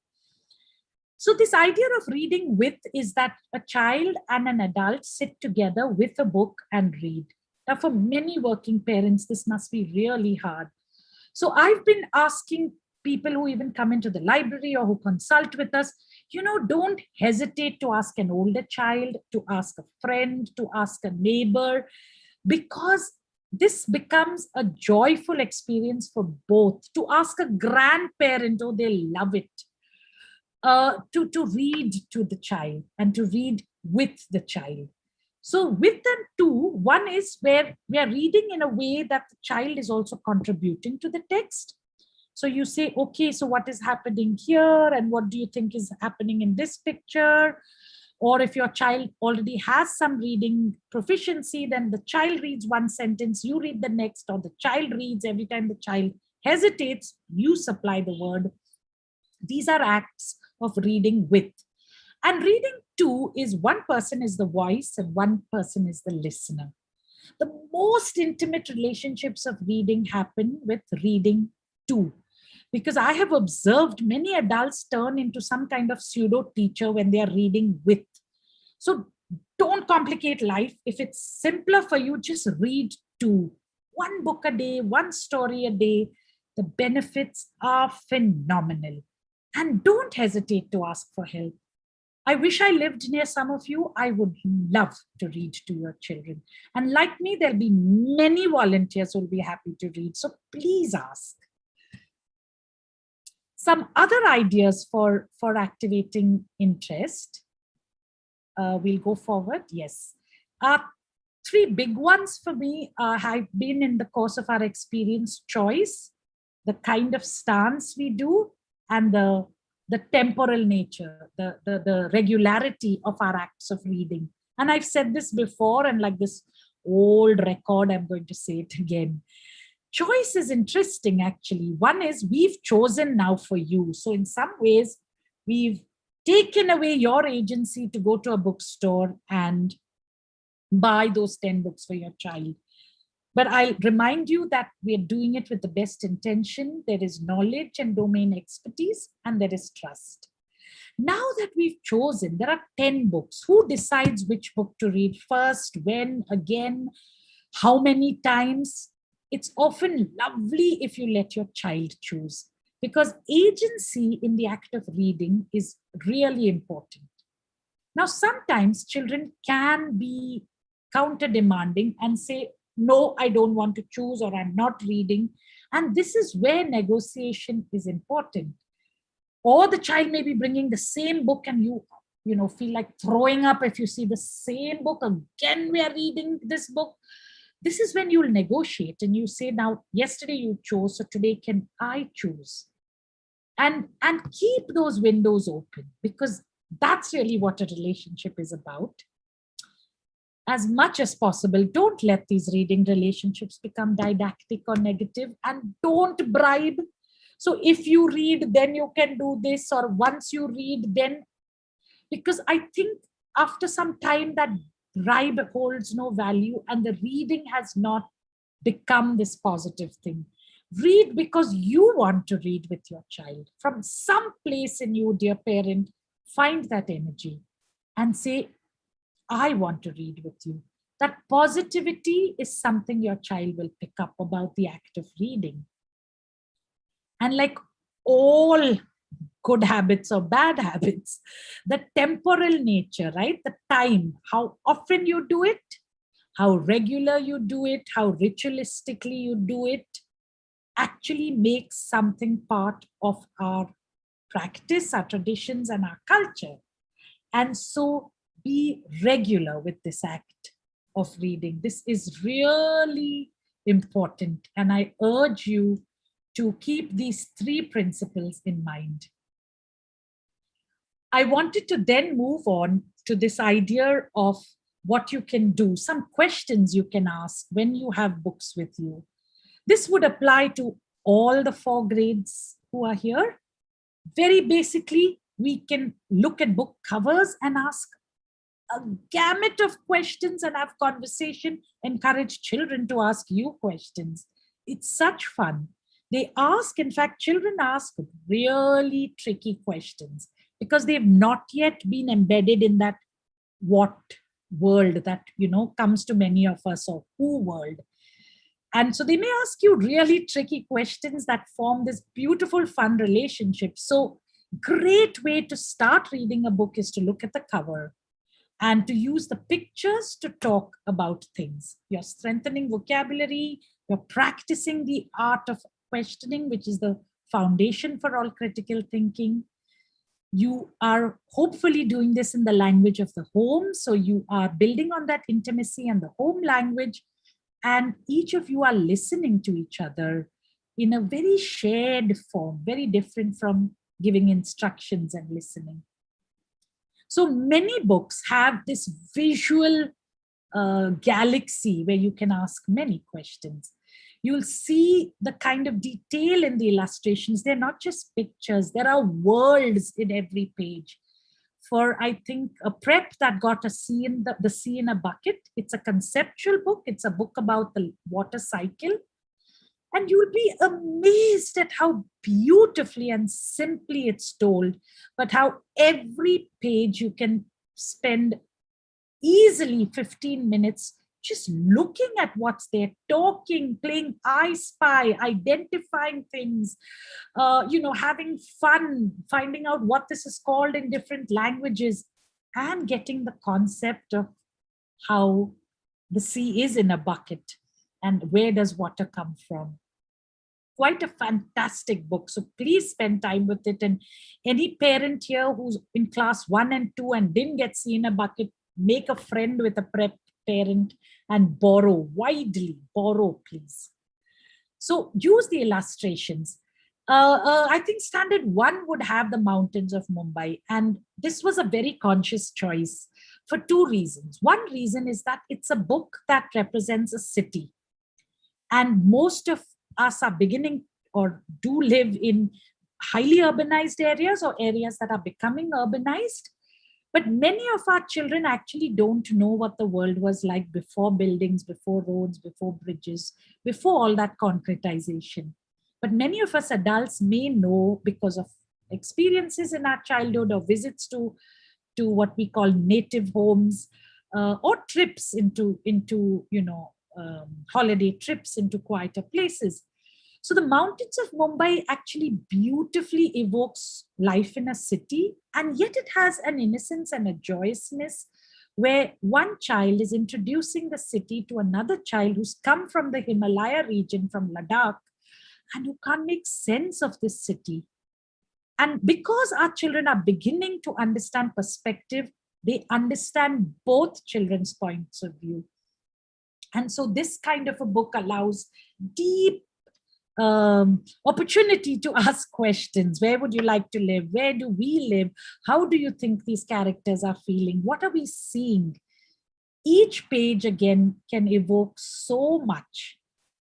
[SPEAKER 2] So this idea of reading with is that a child and an adult sit together with a book and read. Now, for many working parents, this must be really hard. So I've been asking people who even come into the library or who consult with us, don't hesitate to ask an older child, to ask a friend, to ask a neighbor, because this becomes a joyful experience for both. To ask a grandparent, oh, they love it. To read to the child and to read with the child. So with them too, one is where we are reading in a way that the child is also contributing to the text. So you say, okay, so what is happening here? And what do you think is happening in this picture? Or if your child already has some reading proficiency, then the child reads one sentence, you read the next, or the child reads every time the child hesitates, you supply the word. These are acts of reading with. And reading to is one person is the voice and one person is the listener. The most intimate relationships of reading happen with reading to, because I have observed many adults turn into some kind of pseudo teacher when they are reading with. So don't complicate life. If it's simpler for you, just read to. One book a day, one story a day. The benefits are phenomenal. And don't hesitate to ask for help. I wish I lived near some of you. I would love to read to your children. And like me, there'll be many volunteers who will be happy to read. So please ask. Some other ideas for activating interest. We'll go forward. Yes. Three big ones for me have been in the course of our experience: choice, the kind of stance we do, and the temporal nature, the regularity of our acts of reading. And I've said this before, and like this old record, I'm going to say it again. Choice is interesting, actually. One is we've chosen now for you. So in some ways, we've taken away your agency to go to a bookstore and buy those 10 books for your child. But I'll remind you that we are doing it with the best intention. There is knowledge and domain expertise, and there is trust. Now that we've chosen, there are 10 books. Who decides which book to read first, when, again, how many times? It's often lovely if you let your child choose, because agency in the act of reading is really important. Now, sometimes children can be counter-demanding and say, no, I don't want to choose, or I'm not reading. And this is where negotiation is important. Or the child may be bringing the same book and you feel like throwing up if you see the same book again. We are reading this book. This is when you'll negotiate and you say, now, yesterday you chose, so today can I choose? And keep those windows open, because that's really what a relationship is about. As much as possible, don't let these reading relationships become didactic or negative, and don't bribe. So if you read, then you can do this, or once you read, then, because I think after some time that bribe holds no value and the reading has not become this positive thing. Read because you want to read with your child. From some place in you, dear parent, find that energy and say, I want to read with you. That positivity is something your child will pick up about the act of reading. And like all good habits or bad habits, the temporal nature, right? The time, how often you do it, how regular you do it, how ritualistically you do it, actually makes something part of our practice, our traditions, and our culture. And so be regular with this act of reading. This is really important. And I urge you to keep these three principles in mind. I wanted to then move on to this idea of what you can do, some questions you can ask when you have books with you. This would apply to all the 4 grades who are here. Very basically, we can look at book covers and ask a gamut of questions and have conversation, encourage children to ask you questions. It's such fun. They ask, in fact, children ask really tricky questions because they've not yet been embedded in that what world that, comes to many of us, or who world. And so they may ask you really tricky questions that form this beautiful, fun relationship. So great way to start reading a book is to look at the cover and to use the pictures to talk about things. You're strengthening vocabulary, you're practicing the art of questioning, which is the foundation for all critical thinking. You are hopefully doing this in the language of the home. So you are building on that intimacy and the home language. And each of you are listening to each other in a very shared form, very different from giving instructions and listening. So many books have this visual galaxy where you can ask many questions. You'll see the kind of detail in the illustrations. They're not just pictures, there are worlds in every page. For, I think, a prep that got a C in the C in a bucket, it's a conceptual book. It's a book about the water cycle. And you'll be amazed at how beautifully and simply it's told, but how every page you can spend easily 15 minutes just looking at what's there, talking, playing I Spy, identifying things, having fun, finding out what this is called in different languages, and getting the concept of how the sea is in a bucket and where does water come from. Quite a fantastic book. So please spend time with it. And any parent here who's in class 1 and 2 and didn't get sea in a bucket, make a friend with a prep parent and borrow widely. Borrow, please. So use the illustrations. I think standard 1 would have the mountains of Mumbai. And this was a very conscious choice for 2 reasons. One reason is that it's a book that represents a city. And most of us are beginning or do live in highly urbanized areas or areas that are becoming urbanized. But many of our children actually don't know what the world was like before buildings, before roads, before bridges, before all that concretization. But many of us adults may know because of experiences in our childhood or visits to what we call native homes, or trips into holiday trips into quieter places. So the mountains of Mumbai actually beautifully evokes life in a city, and yet it has an innocence and a joyousness where one child is introducing the city to another child who's come from the Himalaya region, from Ladakh, and who can't make sense of this city. And because our children are beginning to understand perspective, they understand both children's points of view. And so this kind of a book allows deep opportunity to ask questions. Where would you like to live? Where do we live? How do you think these characters are feeling? What are we seeing? Each page, again, can evoke so much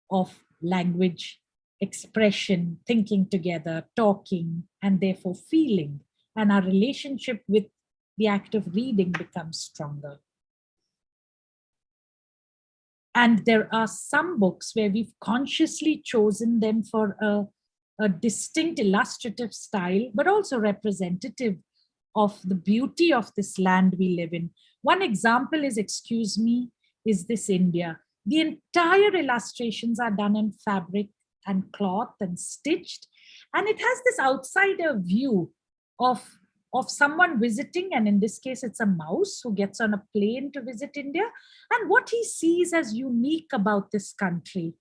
[SPEAKER 2] of language, expression, thinking together, talking, and therefore feeling. And our relationship with the act of reading becomes stronger. And there are some books where we've consciously chosen them for a distinct illustrative style, but also representative of the beauty of this land we live in. One example is, Excuse Me, Is This India? The entire illustrations are done in fabric and cloth and stitched. And it has this outsider view of someone visiting, and in this case, it's a mouse who gets on a plane to visit India, and what he sees as unique about this country.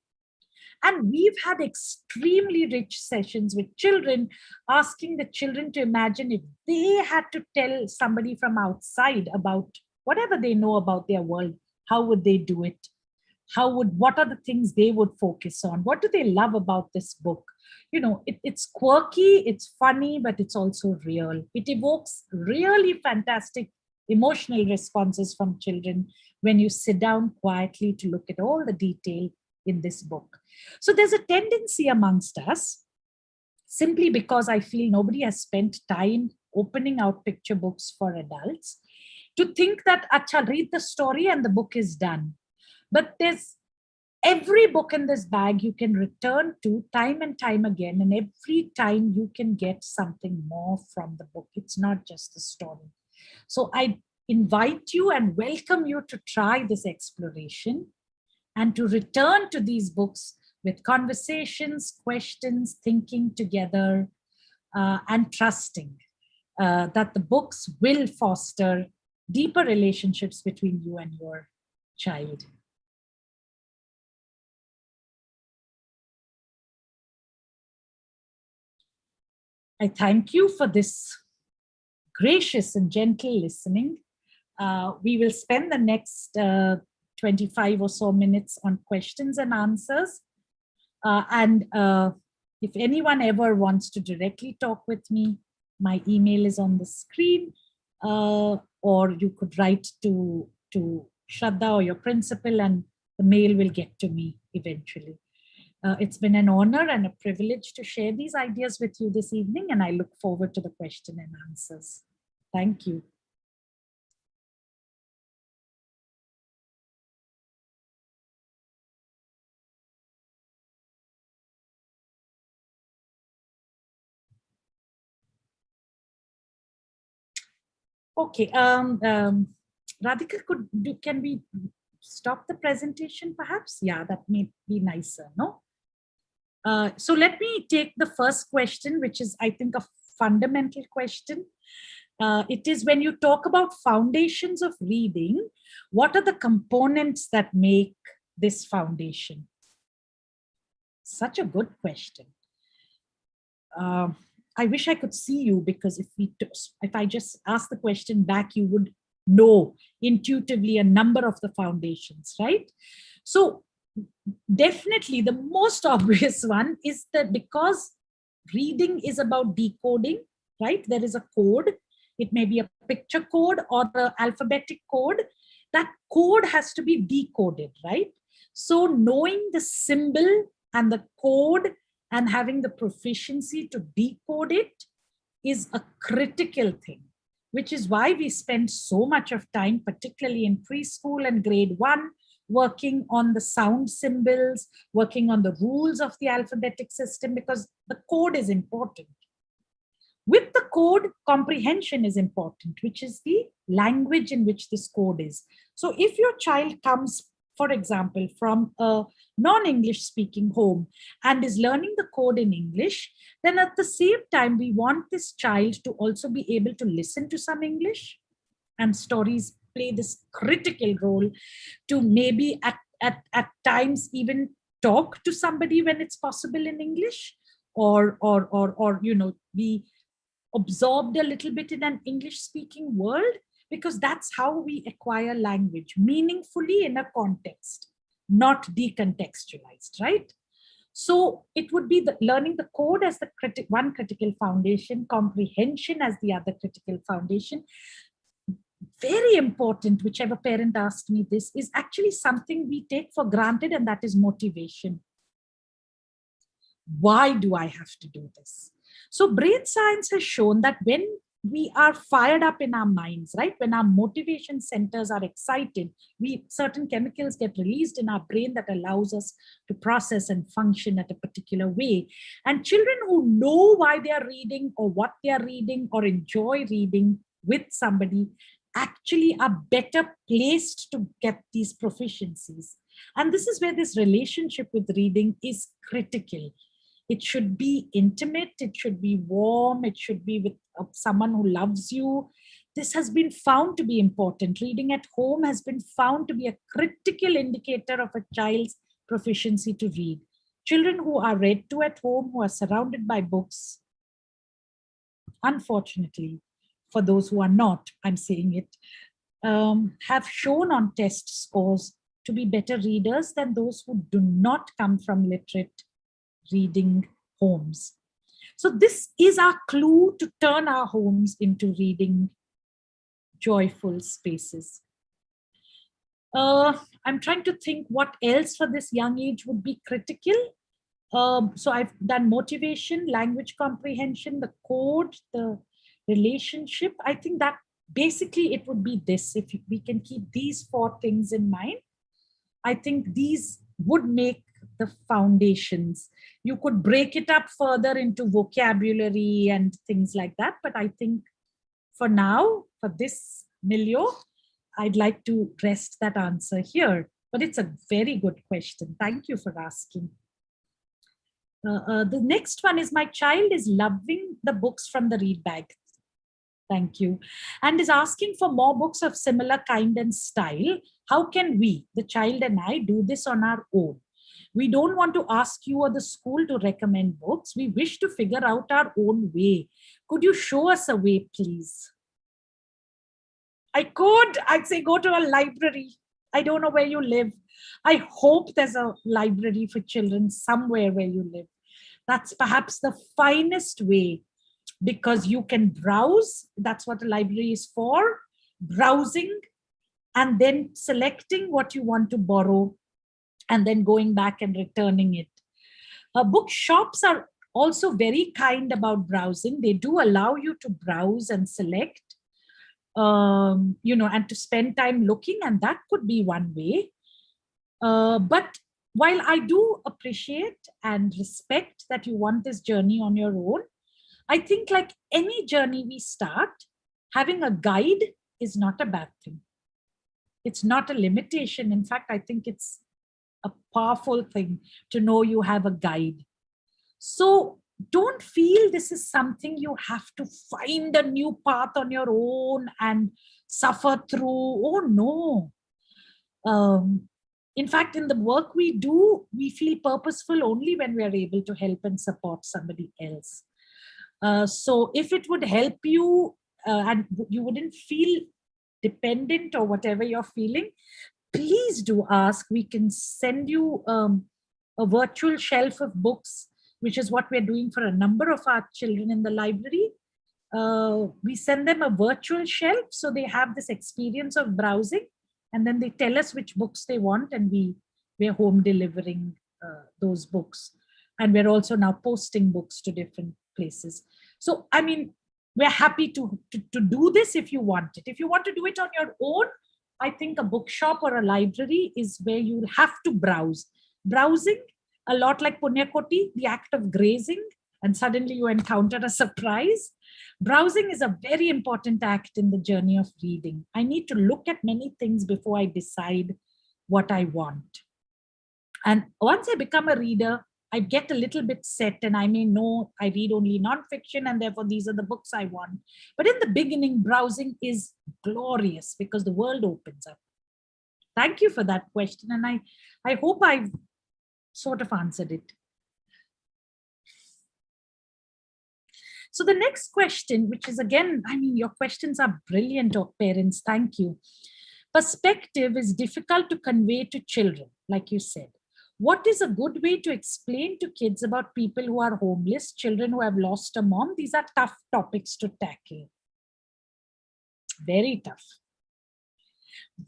[SPEAKER 2] And we've had extremely rich sessions with children, asking the children to imagine if they had to tell somebody from outside about whatever they know about their world, how would they do it? What are the things they would focus on? What do they love about this book? It's quirky, it's funny, but it's also real. It evokes really fantastic emotional responses from children when you sit down quietly to look at all the detail in this book. So there's a tendency amongst us, simply because I feel nobody has spent time opening out picture books for adults, to think that, acha, read the story and the book is done. But there's every book in this bag you can return to time and time again, and every time you can get something more from the book. It's not just the story. So I invite you and welcome you to try this exploration and to return to these books with conversations, questions, thinking together, and trusting that the books will foster deeper relationships between you and your child. I thank you for this gracious and gentle listening. We will spend the next 25 or so minutes on questions and answers. If anyone ever wants to directly talk with me, my email is on the screen, or you could write to Shraddha or your principal, and the mail will get to me eventually. It's been an honor and a privilege to share these ideas with you this evening, and I look forward to the question and answers. Thank you. Okay, Radhika, can we stop the presentation perhaps? Yeah, that may be nicer, no? So let me take the first question, which is, I think, a fundamental question. It is, when you talk about foundations of reading, what are the components that make this foundation? Such a good question. I wish I could see you, because if I just ask the question back, you would know intuitively a number of the foundations, right? So definitely the most obvious one is that because reading is about decoding, right? There is a code. It may be a picture code or an alphabetic code. That code has to be decoded, right? So knowing the symbol and the code and having the proficiency to decode it is a critical thing, which is why we spend so much of time, particularly in preschool and grade 1, working on the sound symbols, working on the rules of the alphabetic system, because the code is important. With the code, comprehension is important, which is the language in which this code is. So if your child comes, for example, from a non-English speaking home and is learning the code in English, then at the same time, we want this child to also be able to listen to some English, and stories play this critical role to maybe at times even talk to somebody when it's possible in English, or be absorbed a little bit in an English speaking world, because that's how we acquire language meaningfully in a context, not decontextualized, right? So it would be learning the code as the one critical foundation, comprehension as the other critical foundation. Very important, whichever parent asked me this, is actually something we take for granted, and that is motivation. Why do I have to do this? So brain science has shown that when we are fired up in our minds, right, when our motivation centers are excited, certain chemicals get released in our brain that allows us to process and function at a particular way. And children who know why they are reading or what they are reading or enjoy reading with somebody actually are better placed to get these proficiencies. And this is where this relationship with reading is critical. It should be intimate, it should be warm, it should be with someone who loves you. This has been found to be important. Reading at home has been found to be a critical indicator of a child's proficiency to read. Children who are read to at home, who are surrounded by books, unfortunately, for those who are not, I'm saying it, have shown on test scores to be better readers than those who do not come from literate reading homes. So this is our clue to turn our homes into reading joyful spaces. I'm trying to think what else for this young age would be critical. So I've done motivation, language comprehension, the code, the relationship. I think that basically it would be this. If we can keep these 4 things in mind, I think these would make the foundations. You could break it up further into vocabulary and things like that. But I think for now, for this milieu, I'd like to rest that answer here. But it's a very good question. Thank you for asking. The next one is, my child is loving the books from the read bag. Thank you. And is asking for more books of similar kind and style. How can we, the child and I, do this on our own? We don't want to ask you or the school to recommend books. We wish to figure out our own way. Could you show us a way, please? I'd say go to a library. I don't know where you live. I hope there's a library for children somewhere where you live. That's perhaps the finest way, because you can browse. That's what a library is for, browsing and then selecting what you want to borrow and then going back and returning it. Bookshops are also very kind about browsing. They do allow you to browse and select, and to spend time looking, and that could be one way. But while I do appreciate and respect that you want this journey on your own, I think like any journey we start, having a guide is not a bad thing. It's not a limitation. In fact, I think it's a powerful thing to know you have a guide. So don't feel this is something you have to find a new path on your own and suffer through. Oh, no. In fact, in the work we do, we feel purposeful only when we are able to help and support somebody else. So if it would help you and you wouldn't feel dependent or whatever you're feeling, please do ask. We can send you a virtual shelf of books, which is what we're doing for a number of our children in the library. We send them a virtual shelf so they have this experience of browsing, and then they tell us which books they want, and we're home delivering those books. And we're also now posting books to different places. So, I mean, we're happy to do this if you want it. If you want to do it on your own, I think a bookshop or a library is where you'll have to browse. Browsing, a lot like Punyakoti, the act of grazing, and suddenly you encounter a surprise. Browsing is a very important act in the journey of reading. I need to look at many things before I decide what I want. And once I become a reader, I get a little bit set, and I may know I read only nonfiction and therefore these are the books I want. But in the beginning, browsing is glorious because the world opens up. Thank you for that question. And I hope I've sort of answered it. So the next question, which is again, I mean, your questions are brilliant, parents. Thank you. Perspective is difficult to convey to children, like you said. What is a good way to explain to kids about people who are homeless, children who have lost a mom? These are tough topics to tackle. Very tough.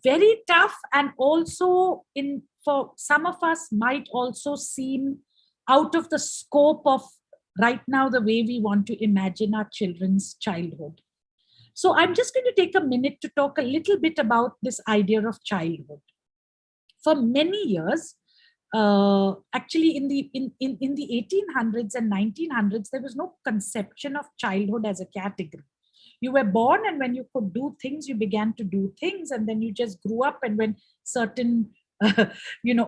[SPEAKER 2] Very tough, and also for some of us might also seem out of the scope of right now the way we want to imagine our children's childhood. So I'm just going to take a minute to talk a little bit about this idea of childhood. For many years, actually in the 1800s and 1900s, there was no conception of childhood as a category. You were born, and when you could do things, you began to do things, and then you just grew up. And when certain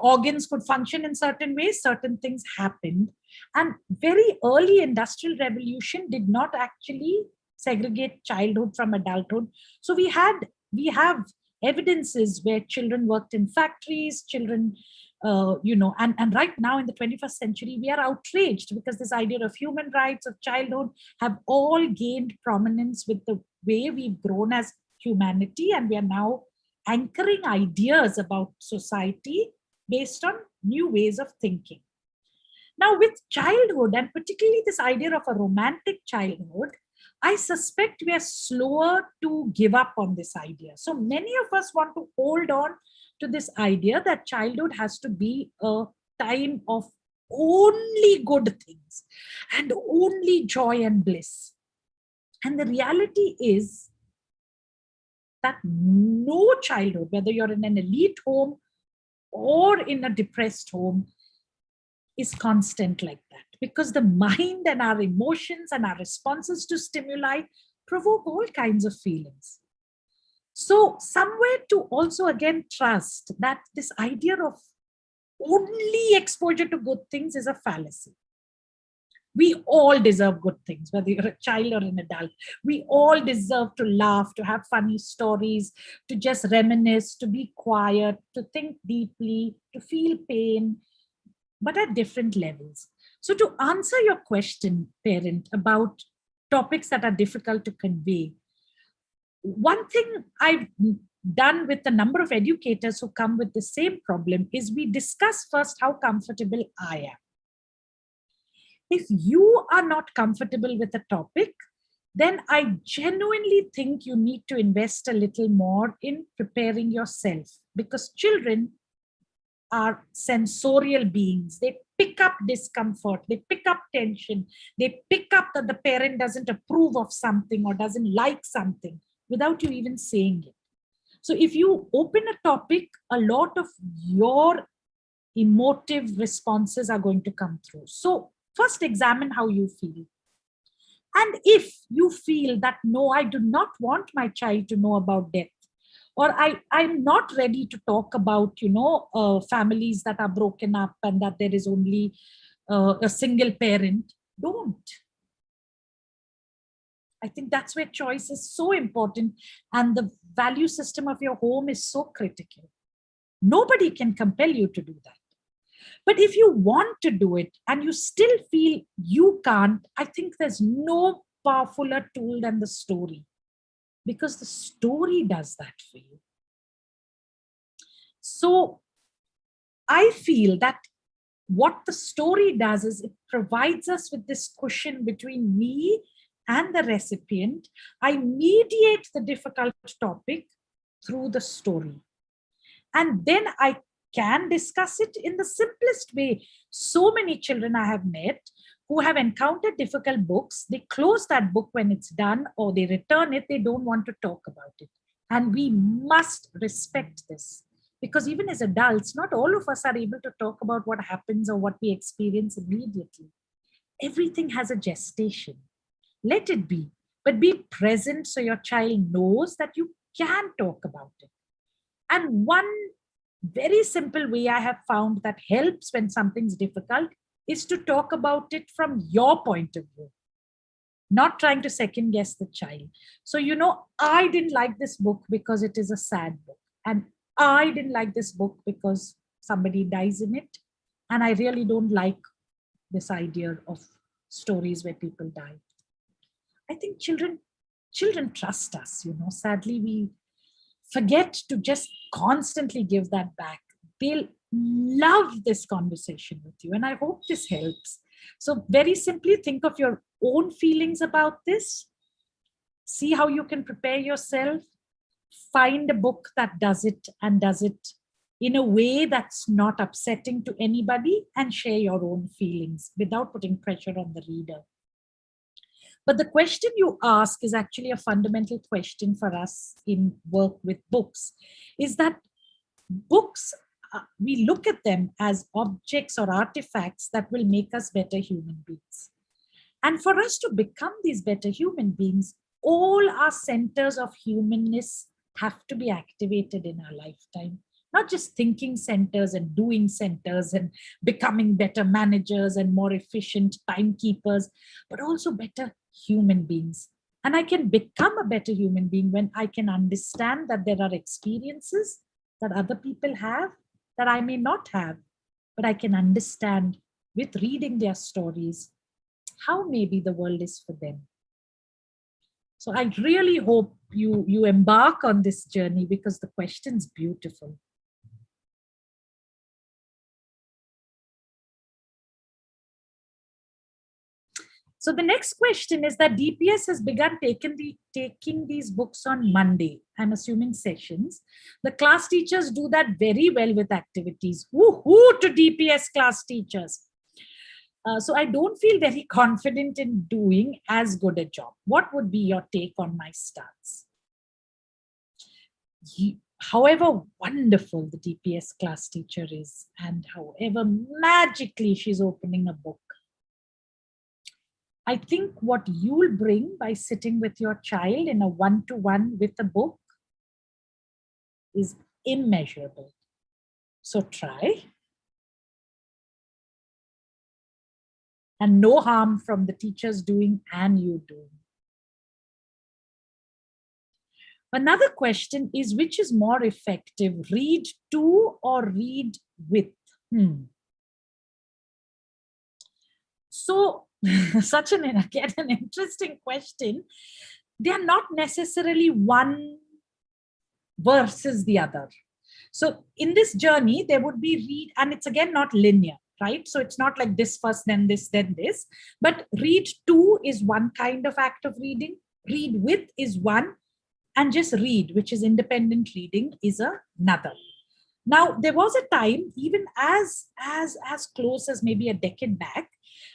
[SPEAKER 2] organs could function in certain ways, certain things happened. And very early industrial revolution did not actually segregate childhood from adulthood. So we have evidences where children worked in factories, children and right now in the 21st century, we are outraged because this idea of human rights, of childhood, have all gained prominence with the way we've grown as humanity. And we are now anchoring ideas about society based on new ways of thinking. Now, with childhood, and particularly this idea of a romantic childhood, I suspect we are slower to give up on this idea. So many of us want to hold on to this idea that childhood has to be a time of only good things and only joy and bliss. And the reality is that no childhood, whether you're in an elite home or in a depressed home, is constant like that, because the mind and our emotions and our responses to stimuli provoke all kinds of feelings. So somewhere to also again trust that this idea of only exposure to good things is a fallacy. We all deserve good things, whether you're a child or an adult. We all deserve to laugh, to have funny stories, to just reminisce, to be quiet, to think deeply, to feel pain, but at different levels. So to answer your question, parent, about topics that are difficult to convey, one thing I've done with a number of educators who come with the same problem is we discuss first how comfortable I am. If you are not comfortable with a topic, then I genuinely think you need to invest a little more in preparing yourself, because children are sensorial beings. They pick up discomfort, they pick up tension, they pick up that the parent doesn't approve of something or doesn't like something without you even saying it. So if you open a topic, a lot of your emotive responses are going to come through. So first examine how you feel. And if you feel that, no, I do not want my child to know about death, Or I'm not ready to talk about, families that are broken up and that there is only a single parent. Don't. I think that's where choice is so important, and the value system of your home is so critical. Nobody can compel you to do that. But if you want to do it and you still feel you can't, I think there's no powerfuler tool than the story, because the story does that for you. So I feel that what the story does is it provides us with this cushion between me and the recipient. I mediate the difficult topic through the story. And then I can discuss it in the simplest way. So many children I have met who have encountered difficult books, they close that book when it's done, or they return it, they don't want to talk about it. And we must respect this, because even as adults, not all of us are able to talk about what happens or what we experience immediately. Everything has a gestation. Let it be, but be present so your child knows that you can talk about it. And one very simple way I have found that helps when something's difficult is to talk about it from your point of view, not trying to second guess the child. So, I didn't like this book because it is a sad book. And I didn't like this book because somebody dies in it. And I really don't like this idea of stories where people die. I think children trust us, Sadly, we forget to just constantly give that back. They'll love this conversation with you. And I hope this helps. So very simply, think of your own feelings about this. See how you can prepare yourself. Find a book that does it, and does it in a way that's not upsetting to anybody, and share your own feelings without putting pressure on the reader. But the question you ask is actually a fundamental question for us in work with books, is that books, we look at them as objects or artifacts that will make us better human beings. And for us to become these better human beings, all our centers of humanness have to be activated in our lifetime. Not just thinking centers and doing centers and becoming better managers and more efficient timekeepers, but also better human beings. And I can become a better human being when I can understand that there are experiences that other people have that I may not have, but I can understand with reading their stories how maybe the world is for them. So I really hope you embark on this journey, because the question's beautiful. So the next question is that DPS has begun taking these books on Monday. I'm assuming sessions. The class teachers do that very well with activities. Woohoo to DPS class teachers. So I don't feel very confident in doing as good a job. What would be your take on my stance? However wonderful the DPS class teacher is, and however magically she's opening a book, I think what you'll bring by sitting with your child in a one-to-one with a book is immeasurable. So try. And no harm from the teachers doing and you doing. Another question is, which is more effective, read to or read with? So, again, an interesting question. They are not necessarily one versus the other. So in this journey, there would be read, and it's again not linear, right? So it's not like this first, then this, then this. But read to is one kind of act of reading. Read with is one. And just read, which is independent reading, is another. Now, there was a time, even as close as maybe a decade back,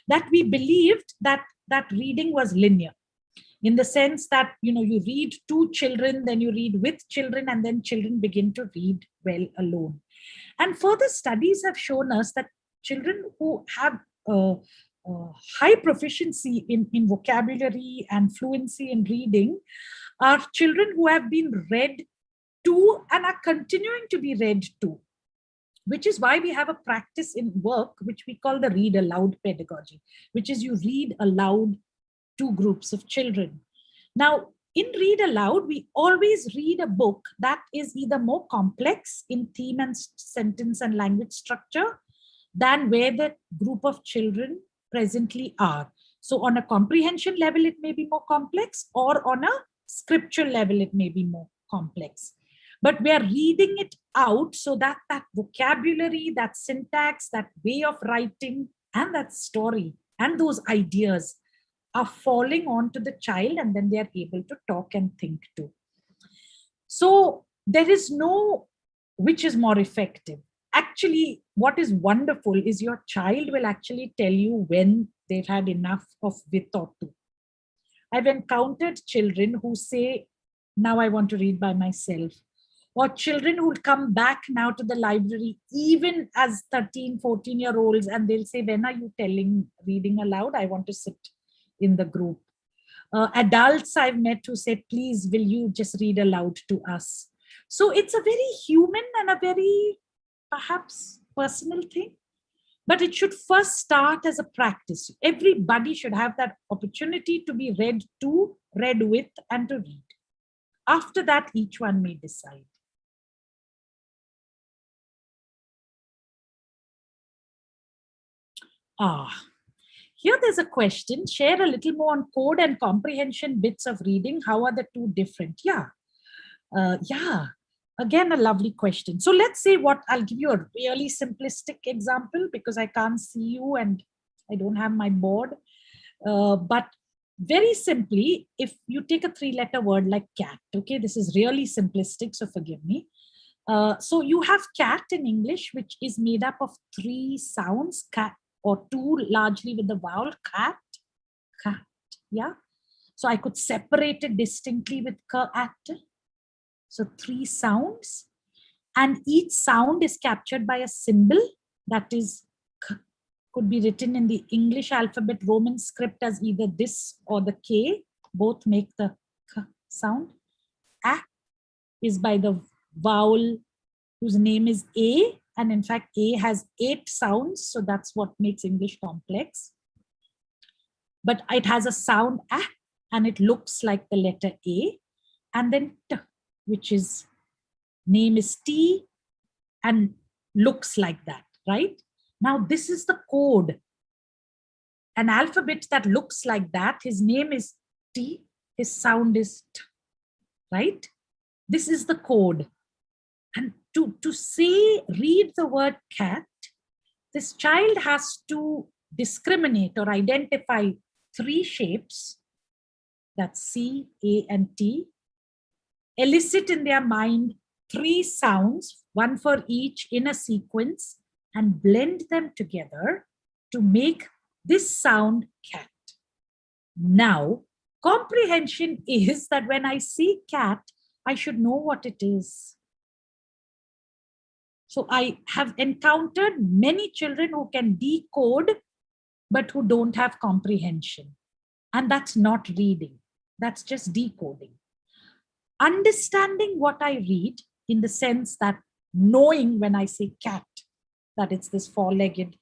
[SPEAKER 2] that we believed that reading was linear, in the sense that, you read to children, then you read with children, and then children begin to read well alone. And further studies have shown us that children who have high proficiency in vocabulary and fluency in reading are children who have been read to and are continuing to be read to, which is why we have a practice in work, which we call the read aloud pedagogy, which is you read aloud to groups of children. Now, in read aloud, we always read a book that is either more complex in theme and sentence and language structure than where the group of children presently are. So on a comprehension level, it may be more complex, or on a scriptural level, it may be more complex. But we are reading it out so that that vocabulary, that syntax, that way of writing, and that story, and those ideas are falling onto the child, and then they are able to talk and think too. So there is no which is more effective. Actually, what is wonderful is your child will actually tell you when they've had enough of with or to. I've encountered children who say, now I want to read by myself. Or children who will come back now to the library, even as 13, 14-year-olds, and they'll say, when are you reading aloud? I want to sit in the group. Adults I've met who say, please, will you just read aloud to us? So it's a very human and a very perhaps personal thing, but it should first start as a practice. Everybody should have that opportunity to be read to, read with, and to read. After that, each one may decide. Here there's a question. Share a little more on code and comprehension bits of reading. How are the two different? Yeah. Again, a lovely question. So let's say I'll give you a really simplistic example because I can't see you and I don't have my board. But very simply, if you take a 3-letter word like cat, okay, this is really simplistic, so forgive me. So you have cat in English, which is made up of 3 sounds, cat, or 2 largely with the vowel, cat, yeah. So I could separate it distinctly with cat. So 3 sounds, and each sound is captured by a symbol that is could be written in the English alphabet Roman script as either this or the K. Both make the k sound. A is by the vowel whose name is A, and in fact A has 8 sounds, so that's what makes English complex. But it has a sound A, and it looks like the letter A, and then T, which is name is T and looks like that, right? Now this is the code. An alphabet that looks like that, his name is T, his sound is T, right? This is the code. And to say, read the word cat, this child has to discriminate or identify 3 shapes, that's C, A, and T, elicit in their mind 3 sounds, 1 for each in a sequence, and blend them together to make this sound cat. Now, comprehension is that when I see cat, I should know what it is. So I have encountered many children who can decode, but who don't have comprehension. And that's not reading, that's just decoding. Understanding what I read in the sense that knowing when I say cat, that it's this 4-legged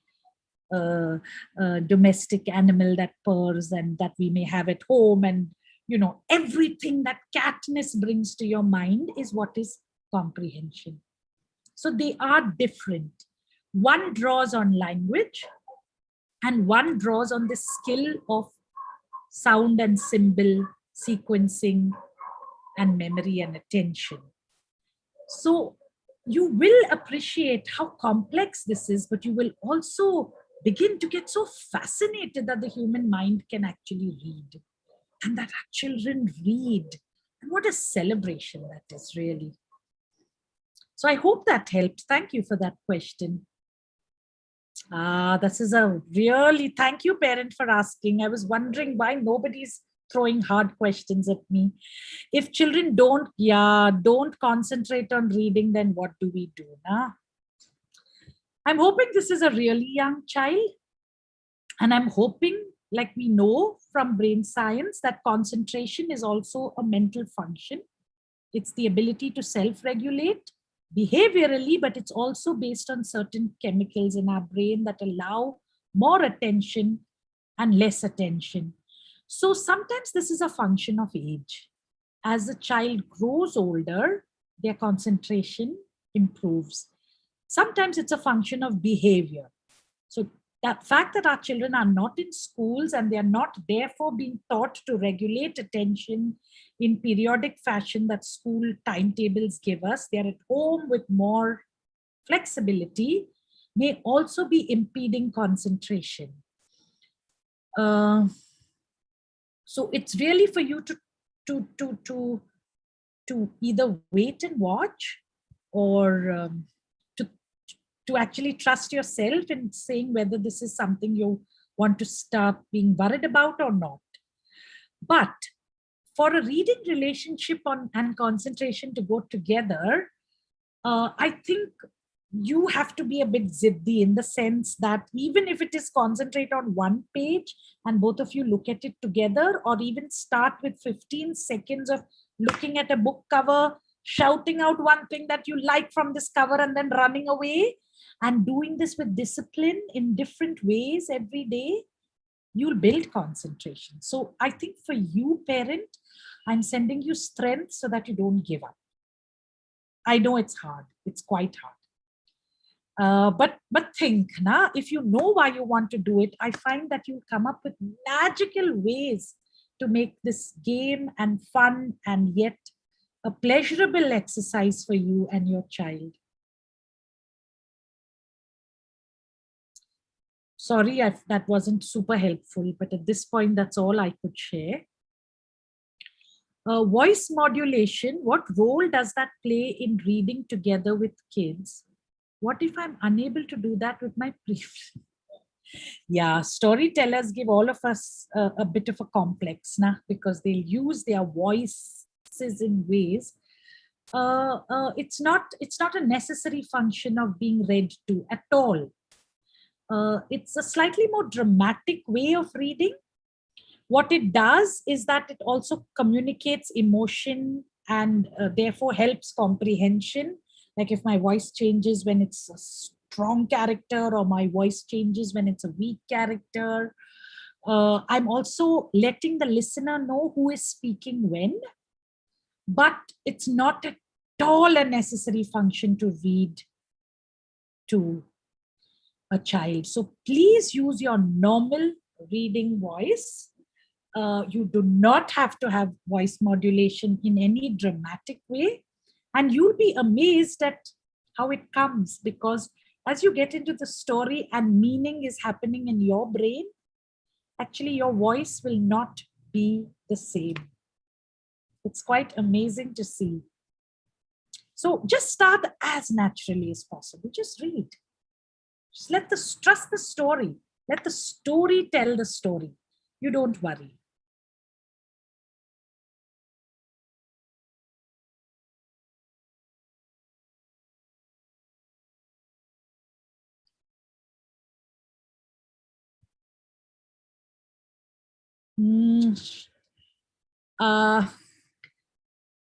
[SPEAKER 2] domestic animal that purrs and that we may have at home, and you know, everything that catness brings to your mind is what is comprehension. So they are different. One draws on language and one draws on the skill of sound and symbol sequencing and memory and attention. So you will appreciate how complex this is, but you will also begin to get so fascinated that the human mind can actually read, and that our children read. And what a celebration that is, really. So I hope that helped. Thank you for that question. This is a really, thank you, parent, for asking. I was wondering why nobody's throwing hard questions at me. If children don't concentrate on reading, then what do we do? Nah? I'm hoping this is a really young child. And I'm hoping, like we know from brain science, that concentration is also a mental function. It's the ability to self-regulate behaviorally, but it's also based on certain chemicals in our brain that allow more attention and less attention. So sometimes this is a function of age. As the child grows older, their concentration improves. Sometimes it's a function of behavior. So that fact that our children are not in schools and they are not therefore being taught to regulate attention in periodic fashion that school timetables give us, they're at home with more flexibility, may also be impeding concentration. So it's really for you to either wait and watch, or to actually trust yourself in saying whether this is something you want to start being worried about or not. But for a reading relationship and concentration to go together, I think you have to be a bit ziddy, in the sense that even if it is concentrate on one page and both of you look at it together, or even start with 15 seconds of looking at a book cover, shouting out one thing that you like from this cover and then running away, and doing this with discipline in different ways every day, you'll build concentration. So I think for you, parent, I'm sending you strength so that you don't give up. I know it's hard. It's quite hard. But think, if you know why you want to do it, I find that you come up with magical ways to make this game and fun and yet a pleasurable exercise for you and your child. Sorry if that wasn't super helpful, but at this point, that's all I could share. Voice modulation, what role does that play in reading together with kids? What if I'm unable to do that with my brief? Yeah, storytellers give all of us a bit of a complex, because they'll use their voices in ways. It's not a necessary function of being read to at all. It's a slightly more dramatic way of reading. What it does is that it also communicates emotion and therefore helps comprehension. Like if my voice changes when it's a strong character, or my voice changes when it's a weak character, I'm also letting the listener know who is speaking when. But it's not at all a necessary function to read to a child. So please use your normal reading voice. You do not have to have voice modulation in any dramatic way. And you'll be amazed at how it comes, because as you get into the story and meaning is happening in your brain, actually your voice will not be the same. It's quite amazing to see. So just start as naturally as possible. Just read. Just trust the story. Let the story tell the story. You don't worry.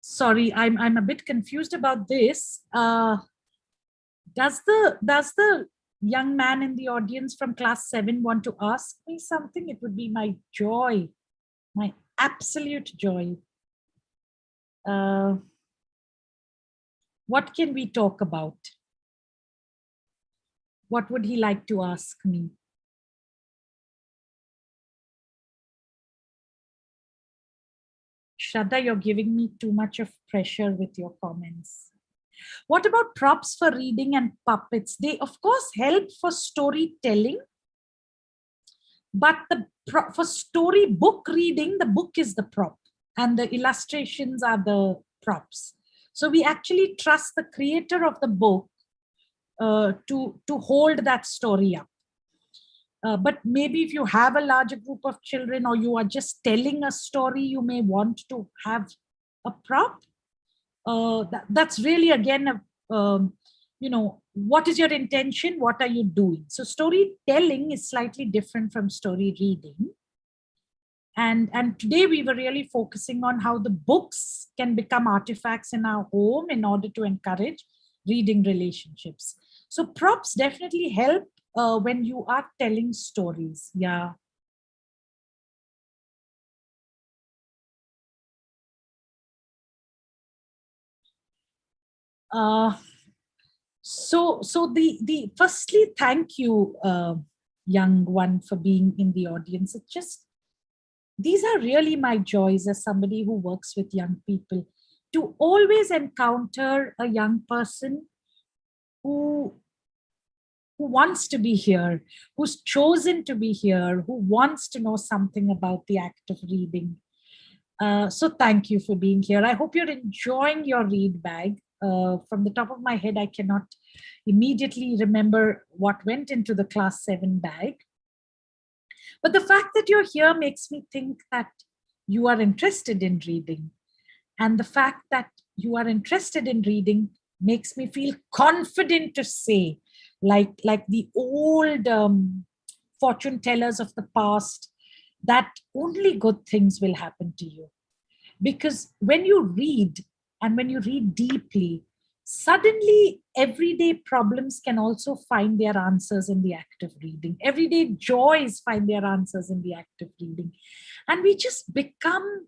[SPEAKER 2] Sorry, I'm a bit confused about this. Does the young man in the audience from class 7 want to ask me something? It would be my joy, my absolute joy. What can we talk about? What would he like to ask me? Shraddha, you're giving me too much of pressure with your comments. What about props for reading and puppets? They, of course, help for storytelling. But for storybook reading, the book is the prop and the illustrations are the props. So we actually trust the creator of the book to hold that story up. But maybe if you have a larger group of children, or you are just telling a story, you may want to have a prop. That's really, again, what is your intention? What are you doing? So storytelling is slightly different from story reading. And today we were really focusing on how the books can become artifacts in our home in order to encourage reading relationships. So props definitely help when you are telling stories. Yeah. So the firstly, thank you, young one, for being in the audience. It's just, these are really my joys as somebody who works with young people, to always encounter a young person who wants to be here, who's chosen to be here, who wants to know something about the act of reading. So thank you for being here. I hope you're enjoying your read bag. From the top of my head, I cannot immediately remember what went into the class 7 bag. But the fact that you're here makes me think that you are interested in reading. And the fact that you are interested in reading makes me feel confident to say, like the old fortune tellers of the past, that only good things will happen to you. Because when you read, and when you read deeply, suddenly everyday problems can also find their answers in the act of reading. Everyday joys find their answers in the act of reading. And we just become,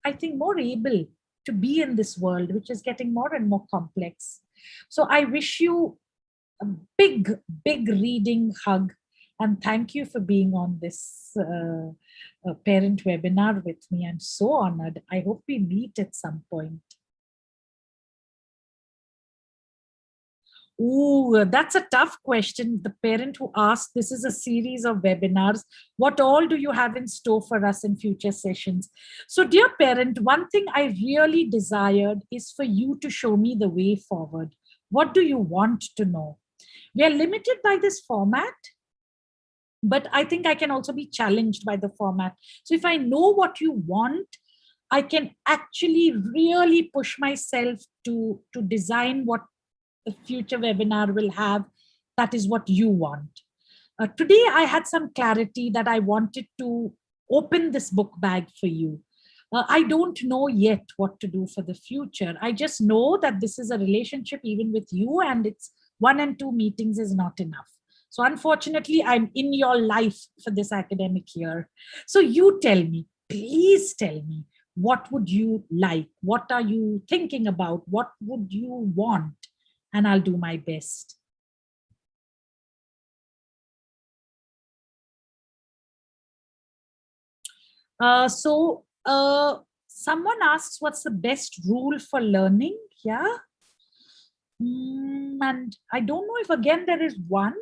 [SPEAKER 2] I think, more able to be in this world, which is getting more and more complex. So I wish you a big, big reading hug. And thank you for being on this parent webinar with me. I'm so honored. I hope we meet at some point. Ooh, that's a tough question. The parent who asked, this is a series of webinars. What all do you have in store for us in future sessions? So dear parent, one thing I really desired is for you to show me the way forward. What do you want to know? We are limited by this format, but I think I can also be challenged by the format. So if I know what you want, I can actually really push myself to design what the future webinar will have. That is what you want. Today, I had some clarity that I wanted to open this book bag for you. I don't know yet what to do for the future. I just know that this is a relationship even with you, and it's 1 and 2 meetings is not enough. So unfortunately, I'm in your life for this academic year. So you tell me, please tell me, what would you like? What are you thinking about? What would you want? And I'll do my best. Someone asks, what's the best rule for learning? Yeah. And I don't know if again there is one.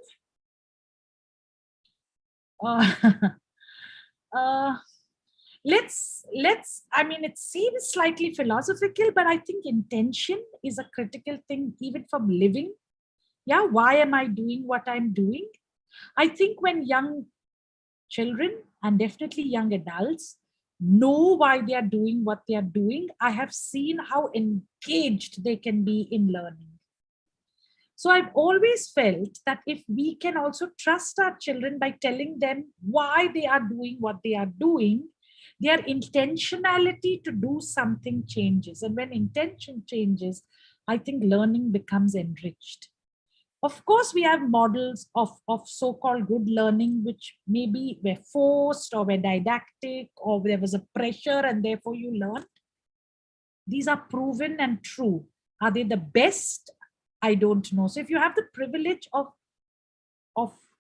[SPEAKER 2] Let's, I mean, it seems slightly philosophical, but I think intention is a critical thing even from living. Yeah, why am I doing what I'm doing? I think when young children, and definitely young adults, know why they are doing what they are doing, I have seen how engaged they can be in learning. So I've always felt that if we can also trust our children by telling them why they are doing what they are doing, their intentionality to do something changes. And when intention changes, I think learning becomes enriched. Of course, we have models of so-called good learning, which maybe were forced or were didactic, or there was a pressure and therefore you learned. These are proven and true. Are they the best? I don't know. So if you have the privilege of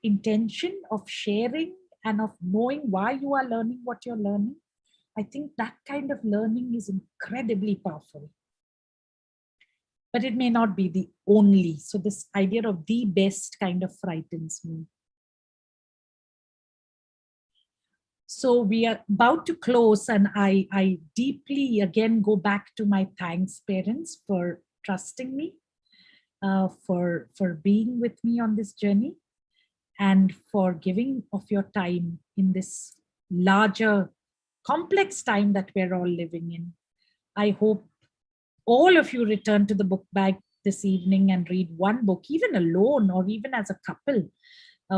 [SPEAKER 2] intention, of sharing, and of knowing why you are learning what you're learning, I think that kind of learning is incredibly powerful. But it may not be the only. So this idea of the best kind of frightens me. So we are about to close, and I deeply again go back to my thanks, parents, for trusting me, for being with me on this journey, and for giving of your time in this larger, complex time that we're all living in. I hope all of you return to the book bag this evening and read one book, even alone or even as a couple.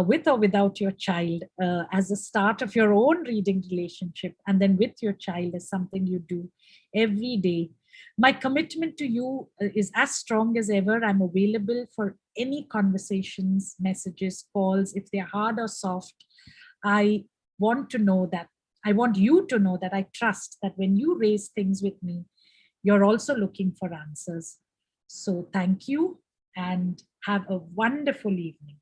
[SPEAKER 2] with or without your child, as a start of your own reading relationship, and then with your child is something you do every day. My commitment to you is as strong as ever. I'm available for any conversations, messages, calls, if they're hard or soft. I want to know that, I want you to know that I trust that when you raise things with me, you're also looking for answers. So thank you and have a wonderful evening.